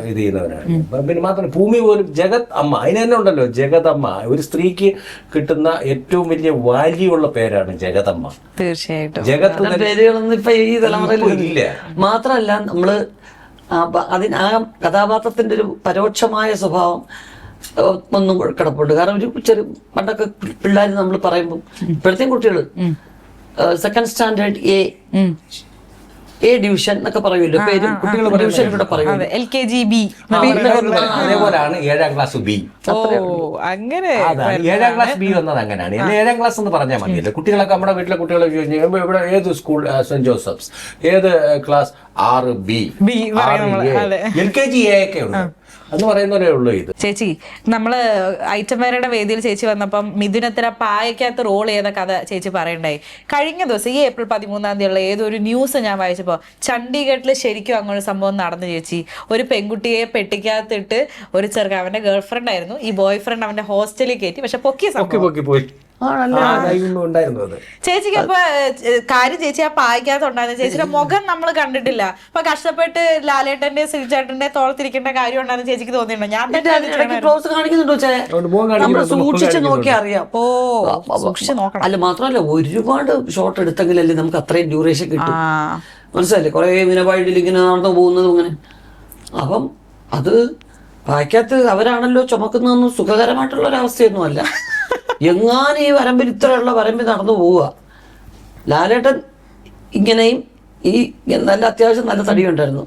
[SPEAKER 2] ഇത് ചെയ്യുന്നവരാണ്. പിന്നെ മാത്രമല്ല ഭൂമി പോലും ജഗത് അമ്മ, അതിന് തന്നെ ഉണ്ടല്ലോ ജഗതമ്മ. ഒരു സ്ത്രീക്ക് കിട്ടുന്ന ഏറ്റവും വലിയ വാല്യൂ ഉള്ള പേരാണ് ജഗതമ്മ.
[SPEAKER 3] തീർച്ചയായിട്ടും.
[SPEAKER 2] ജഗത്ത്
[SPEAKER 1] പേരുകളൊന്നും ഇപ്പൊ ഈ തലമുറയിൽ ഇല്ല. മാത്രല്ല നമ്മള് ആ കഥാപാത്രത്തിന്റെ ഒരു പരോക്ഷമായ സ്വഭാവം ഒന്നും കിടപ്പുണ്ട്. കാരണം ഒരു പണ്ടൊക്കെ പിള്ളേർ നമ്മൾ പറയുമ്പോൾ ഇപ്പോഴത്തെ കുട്ടികൾ 2nd സ്റ്റാൻഡേർഡ് എ ഡിവിഷൻ എന്നൊക്കെ പറയുമല്ലോ പേര്. കുട്ടികൾ ഡിവിഷൻ കൂടെ പറയും.
[SPEAKER 3] LKG B.
[SPEAKER 2] അതേപോലെയാണ് 7ാം ക്ലാസ് ബി.
[SPEAKER 3] അങ്ങനെ
[SPEAKER 2] 7ാം ക്ലാസ് ബി വന്നത് അങ്ങനെയാണ്. 7ാം ക്ലാസ് എന്ന് പറഞ്ഞാൽ മതിയല്ലോ. കുട്ടികളൊക്കെ നമ്മുടെ വീട്ടിലെ കുട്ടികളെ ചോദിച്ചു ഇവിടെ ഏത് സ്കൂൾ? Saint Joseph's. ഏത് ക്ലാസ്? 6B. LKG A ഒക്കെ ഉണ്ട് എന്ന് പറയുന്നവരേ ഉള്ളൂ. ഇത്
[SPEAKER 3] ചേച്ചി നമ്മള് ഐറ്റം വേറയുടെ വേദിയിൽ ചേച്ചി വന്നപ്പം മിഥുനത്തിന് പായക്കകത്ത് റോൾ ചെയ്ത കഥ ചേച്ചി പറയണ്ടായി. കഴിഞ്ഞ ദിവസം ഈ ഏപ്രിൽ 13-ാം തീയതിയുള്ള ഏതൊരു ന്യൂസ് ഞാൻ വായിച്ചപ്പോ ചണ്ഡീഗഡിൽ ശരിക്കും അങ്ങനെ സംഭവം നടന്നു ചേച്ചി. ഒരു പെൺകുട്ടിയെ പെട്ടിക്കകത്തിട്ട് ഒരു ചെറുക്കൻ, അവന്റെ ഗേൾ ഫ്രണ്ട് ആയിരുന്നു, ഈ ബോയ് ഫ്രണ്ട് അവന്റെ ഹോസ്റ്റലിൽ കയറ്റി. പക്ഷെ പൊക്കിയ സംഭവം
[SPEAKER 2] പോയി.
[SPEAKER 3] ചേച്ചിക്ക് അപ്പൊ കാര്യം ചേച്ചി ആ പായ്ക്കകത്തുണ്ടായിരുന്നു. ചേച്ചിയുടെ മുഖം നമ്മൾ കണ്ടിട്ടില്ല. അപ്പൊ കഷ്ടപ്പെട്ട് ലാലേട്ടന്റെ ശ്രീചേട്ടന്റെ തോളത്തിരിക്കേണ്ട കാര്യം ഉണ്ടായിരുന്നു ചേച്ചിക്ക് തോന്നിയിട്ടുണ്ടോ? ഞാൻ
[SPEAKER 1] സൂക്ഷിച്ചു നോക്കി അറിയാം.
[SPEAKER 3] സൂക്ഷിച്ചു നോക്കണം.
[SPEAKER 1] അല്ല മാത്രമല്ല ഒരുപാട് ഷോട്ട് എടുത്തെങ്കിലല്ലേ നമുക്ക് അത്രയും ഡ്യൂറേഷൻ കിട്ടും. മനസ്സിലല്ലേ? കുറെ വിനവായിട്ടിൽ ഇങ്ങനെ നടന്നു പോകുന്നതും അങ്ങനെ. അപ്പം അത് പായ്ക്കകത്ത് അവരാണല്ലോ ചുമക്കുന്നതൊന്നും സുഖകരമായിട്ടുള്ള ഒരവസ്ഥയൊന്നും അല്ല. എങ്ങാനും ഈ വരമ്പിൽ ഇത്രയുള്ള വരമ്പിൽ നടന്നു പോവുക. ലാലേട്ടൻ ഇങ്ങനെയും ഈ നല്ല അത്യാവശ്യം നല്ല തടിയുണ്ടായിരുന്നു.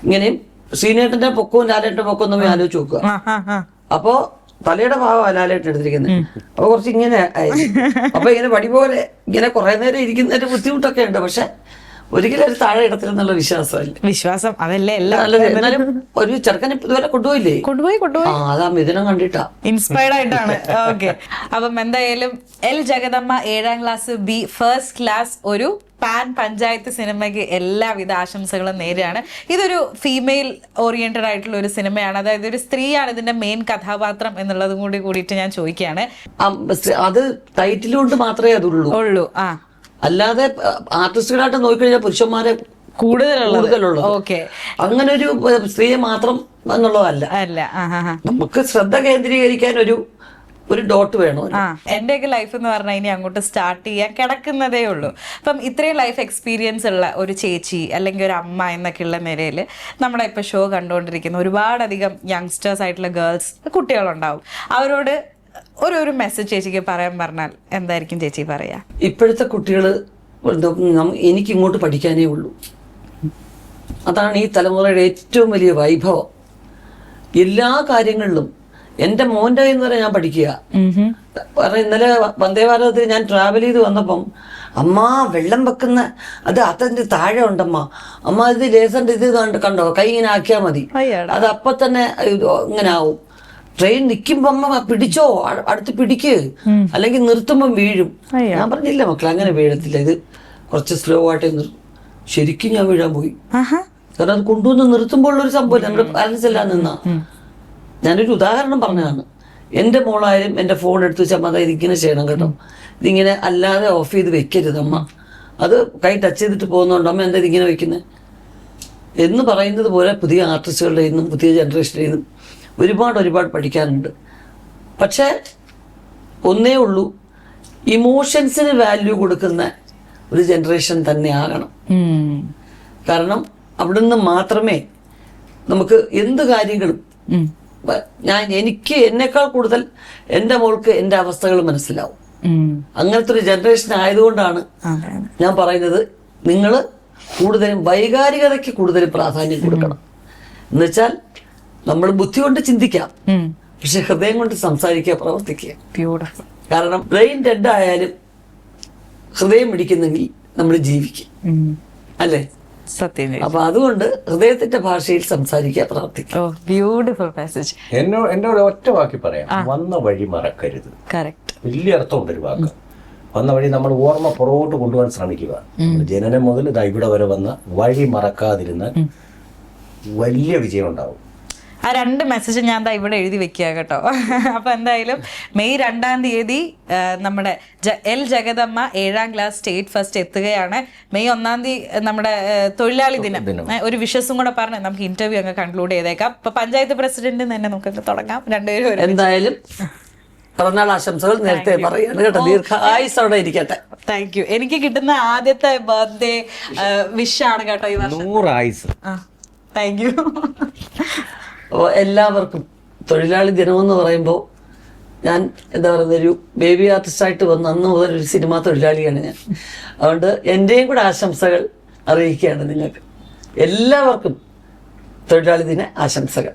[SPEAKER 1] ഇങ്ങനെയും ശ്രീനേട്ടന്റെ പൊക്കവും ലാലേട്ടന്റെ പൊക്കവും തമ്മിൽ ആലോചിച്ച് നോക്കുക. അപ്പോ തലയുടെ ഭാഗമാണ് ലാലേട്ടൻ എടുത്തിരിക്കുന്നത്. അപ്പൊ കുറച്ച് ഇങ്ങനെ അപ്പൊ ഇങ്ങനെ വടി പോലെ ഇങ്ങനെ കുറെ നേരം ഇരിക്കുന്നതിന്റെ ബുദ്ധിമുട്ടൊക്കെ ഉണ്ട്. പക്ഷെ ഒരിക്കലും ഒരു താഴെ ഇടത്തിലെന്നുള്ള
[SPEAKER 3] വിശ്വാസം അതല്ലേ എല്ലാം.
[SPEAKER 1] എന്നാലും ഒരു ചെറുക്കൻ ഇതുവരെ കൊണ്ടുപോയി. അതാ മിഥുനം കണ്ടിട്ടാ
[SPEAKER 3] ഇൻസ്പയർഡ് ആയിട്ടാണ്. ഓക്കെ. അപ്പം എന്തായാലും L Jagadamma 7ാം class B first class ഒരു പാൻ പഞ്ചായത്ത് സിനിമയ്ക്ക് എല്ലാവിധ ആശംസകളും നേരെയാണ്. ഇതൊരു ഫീമെയിൽ ഓറിയന്റഡ് ആയിട്ടുള്ള ഒരു സിനിമയാണ്. അതായത് ഒരു സ്ത്രീയാണ് ഇതിന്റെ മെയിൻ കഥാപാത്രം എന്നുള്ളതും കൂടിയിട്ട് ഞാൻ ചോദിക്കുകയാണ്.
[SPEAKER 1] അത് ടൈറ്റിൽ കൊണ്ട് മാത്രമേ അതുള്ളൂ. അല്ലാതെ ആർട്ടിസ്റ്റുകളായിട്ട് നോക്കിക്കഴിഞ്ഞാൽ പുരുഷന്മാരെ കൂടുതലുള്ളത്. അങ്ങനെ ഒരു സ്ത്രീയെ മാത്രം എന്നുള്ളതല്ല. നമുക്ക് ശ്രദ്ധ കേന്ദ്രീകരിക്കാൻ ഒരു ഡോട്ട് വേണോ?
[SPEAKER 3] എന്റെയൊക്കെ ലൈഫ് എന്ന് പറഞ്ഞാൽ ഇനി അങ്ങോട്ട് സ്റ്റാർട്ട് ചെയ്യാൻ കിടക്കുന്നതേ ഉള്ളൂ. അപ്പം ഇത്രയും ലൈഫ് എക്സ്പീരിയൻസ് ഉള്ള ഒരു ചേച്ചി അല്ലെങ്കിൽ ഒരു അമ്മ എന്നൊക്കെയുള്ള നിലയിൽ നമ്മുടെ ഇപ്പൊ ഷോ കണ്ടുകൊണ്ടിരിക്കുന്ന ഒരുപാടധികം യങ്സ്റ്റേഴ്സ് ആയിട്ടുള്ള ഗേൾസ് കുട്ടികളുണ്ടാവും. അവരോട് ഒരു മെസ്സേജ് ചേച്ചിക്ക് പറയാൻ പറഞ്ഞാൽ എന്തായിരിക്കും ചേച്ചി പറയാ?
[SPEAKER 1] ഇപ്പോഴത്തെ കുട്ടികൾ എനിക്ക് ഇങ്ങോട്ട് പഠിക്കാനേ ഉള്ളൂ. അതാണ് ഈ തലമുറയുടെ ഏറ്റവും വലിയ വൈഭവം. എല്ലാ കാര്യങ്ങളിലും എൻ്റെ മോൻ്റെ എന്ന് പറയാൻ ഞാൻ പഠിക്കുക. കാരണം ഇന്നലെ വന്ദേ ഭാരതത്തിൽ ഞാൻ ട്രാവൽ ചെയ്ത് വന്നപ്പം അമ്മ വെള്ളം വെക്കുന്ന അത് അതിൻ്റെ താഴെ ഉണ്ടമ്മ, അമ്മ ഇത് ലേസറിൻ്റെ ഇത് കണ്ടോ, കൈ ഇങ്ങനെ ആക്കിയാൽ മതി, അത് അപ്പം തന്നെ ഇങ്ങനെ ആവും. ട്രെയിൻ നിൽക്കുമ്പോ അമ്മ പിടിച്ചോ, അടുത്ത് പിടിക്ക്, അല്ലെങ്കിൽ നിർത്തുമ്പം വീഴും. ഞാൻ പറഞ്ഞില്ല മക്കളെ അങ്ങനെ വീഴത്തില്ല, ഇത് കുറച്ച് സ്ലോ ആയിട്ട് ശരിക്കും ഞാൻ വീഴാൻ പോയി. കാരണം അത് കൊണ്ടുവന്ന് നിർത്തുമ്പോൾ ഉള്ളൊരു സംഭവം നമ്മുടെ ബാലൻസ് എല്ലാം നിന്നാ. ഞാനൊരു ഉദാഹരണം പറഞ്ഞതാണ്. എൻ്റെ മോളായാലും എൻ്റെ ഫോൺ എടുത്ത് വെച്ചാൽ അമ്മ ഇതിങ്ങനെ ചെയ്യണം കേട്ടോ, ഇതിങ്ങനെ അല്ലാതെ ഓഫ് ചെയ്ത് വെക്കരുത് അമ്മ, അത് കൈ ടച്ച് ചെയ്തിട്ട് പോകുന്നതുകൊണ്ട് അമ്മ എന്താ ഇതിങ്ങനെ വെക്കുന്നത് എന്ന് പറയുന്നത് പോലെ പുതിയ ആർട്ടിസ്റ്റുകളുടെ നിന്നും പുതിയ ജനറേഷനിൽ നിന്നും ഒരുപാട് പഠിക്കാനുണ്ട്. പക്ഷേ ഒന്നേ ഉള്ളൂ, ഇമോഷൻസിന് വാല്യൂ കൊടുക്കുന്ന ഒരു ജനറേഷൻ തന്നെ ആകണം. കാരണം അവിടുന്ന് മാത്രമേ നമുക്ക് എന്ത് കാര്യങ്ങളും എനിക്ക് എന്നേക്കാൾ കൂടുതൽ എൻ്റെ മോൾക്ക് എൻ്റെ അവസ്ഥകൾ മനസ്സിലാവും. അങ്ങനത്തെ ഒരു ജനറേഷൻ ആയതുകൊണ്ടാണ് ഞാൻ പറയുന്നത്, നിങ്ങൾ കൂടുതലും വൈകാരികതയ്ക്ക് കൂടുതലും പ്രാധാന്യം കൊടുക്കണം. എന്നുവെച്ചാൽ നമ്മൾ ബുദ്ധി കൊണ്ട് ചിന്തിക്കാം, പക്ഷെ ഹൃദയം കൊണ്ട് സംസാരിക്കുക, പ്രവർത്തിക്കുക.
[SPEAKER 3] ബ്യൂട്ടിഫുൾ.
[SPEAKER 1] കാരണം ബ്രെയിൻ ഡെഡ് ആയാലും ഹൃദയം പിടിക്കുന്നെങ്കിൽ നമ്മൾ ജീവിക്കും, അല്ലേ?
[SPEAKER 3] സത്യം.
[SPEAKER 1] അപ്പൊ അതുകൊണ്ട് ഹൃദയത്തിന്റെ ഭാഷയിൽ സംസാരിക്കുക, പ്രവർത്തിക്കുക.
[SPEAKER 3] Beautiful passage.
[SPEAKER 2] എന്നോട് ഒറ്റ വാക്കി പറയാം, വന്ന വഴി മറക്കരുത്.
[SPEAKER 3] കറക്റ്റ്.
[SPEAKER 2] വലിയ അർത്ഥമുണ്ട് ഒരു വാക്ക്. വന്ന വഴി നമ്മൾ ഓർമ്മ പുറകോട്ട് കൊണ്ടുപോകാൻ ശ്രമിക്കുക. ജനനം മുതൽ ഇവിടെ വരെ വന്ന വഴി മറക്കാതിരുന്നാൽ വലിയ വിജയം ഉണ്ടാവും.
[SPEAKER 3] ആ 2 മെസ്സേജ് ഞാൻ ദാ ഇവിടെ എഴുതി വെക്കുക കേട്ടോ. അപ്പൊ എന്തായാലും മെയ് 2-ാം തീയതി നമ്മുടെ L Jagadamma 7ാം class state first എത്തുകയാണ്. മെയ് 1-ാം തീയതി നമ്മുടെ തൊഴിലാളി ദിനം. ഒരു വിഷസും കൂടെ പറഞ്ഞ് നമുക്ക് ഇന്റർവ്യൂ അങ്ങ് കൺക്ലൂഡ് ചെയ്തേക്കാം. ഇപ്പൊ പഞ്ചായത്ത് പ്രസിഡന്റ് തന്നെ നമുക്ക് തുടങ്ങാം. രണ്ടുപേരും
[SPEAKER 1] എന്തായാലും പിറന്നാൾ ആശംസകൾ നേരത്തെ പറയാണ് കേട്ടോ. ദീർഘായുസ്സോടെ ഇരിക്കട്ടെ.
[SPEAKER 3] Thank you. എനിക്ക് കിട്ടുന്ന ആദ്യത്തെ ബർത്ത്ഡേ വിഷാണ് കേട്ടോ ഈ വർഷം.
[SPEAKER 2] 100 ആയുസ്.
[SPEAKER 3] Thank you.
[SPEAKER 1] അപ്പോൾ എല്ലാവർക്കും തൊഴിലാളി ദിനമെന്ന് പറയുമ്പോൾ ഞാൻ എന്താ പറയുന്നത്, ഒരു ബേബി ആർട്ടിസ്റ്റായിട്ട് വന്ന് അന്ന് മുതൽ ഒരു സിനിമാ തൊഴിലാളിയാണ് ഞാൻ. അതുകൊണ്ട് എൻ്റെയും കൂടെ ആശംസകൾ അറിയിക്കുകയാണ് നിങ്ങൾക്ക് എല്ലാവർക്കും. തൊഴിലാളി ദിന ആശംസകൾ.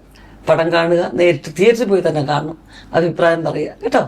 [SPEAKER 1] പടം കാണുക, നേരിട്ട് തിയേറ്ററിൽ പോയി തന്നെ കാണണം, അഭിപ്രായം പറയുക കേട്ടോ.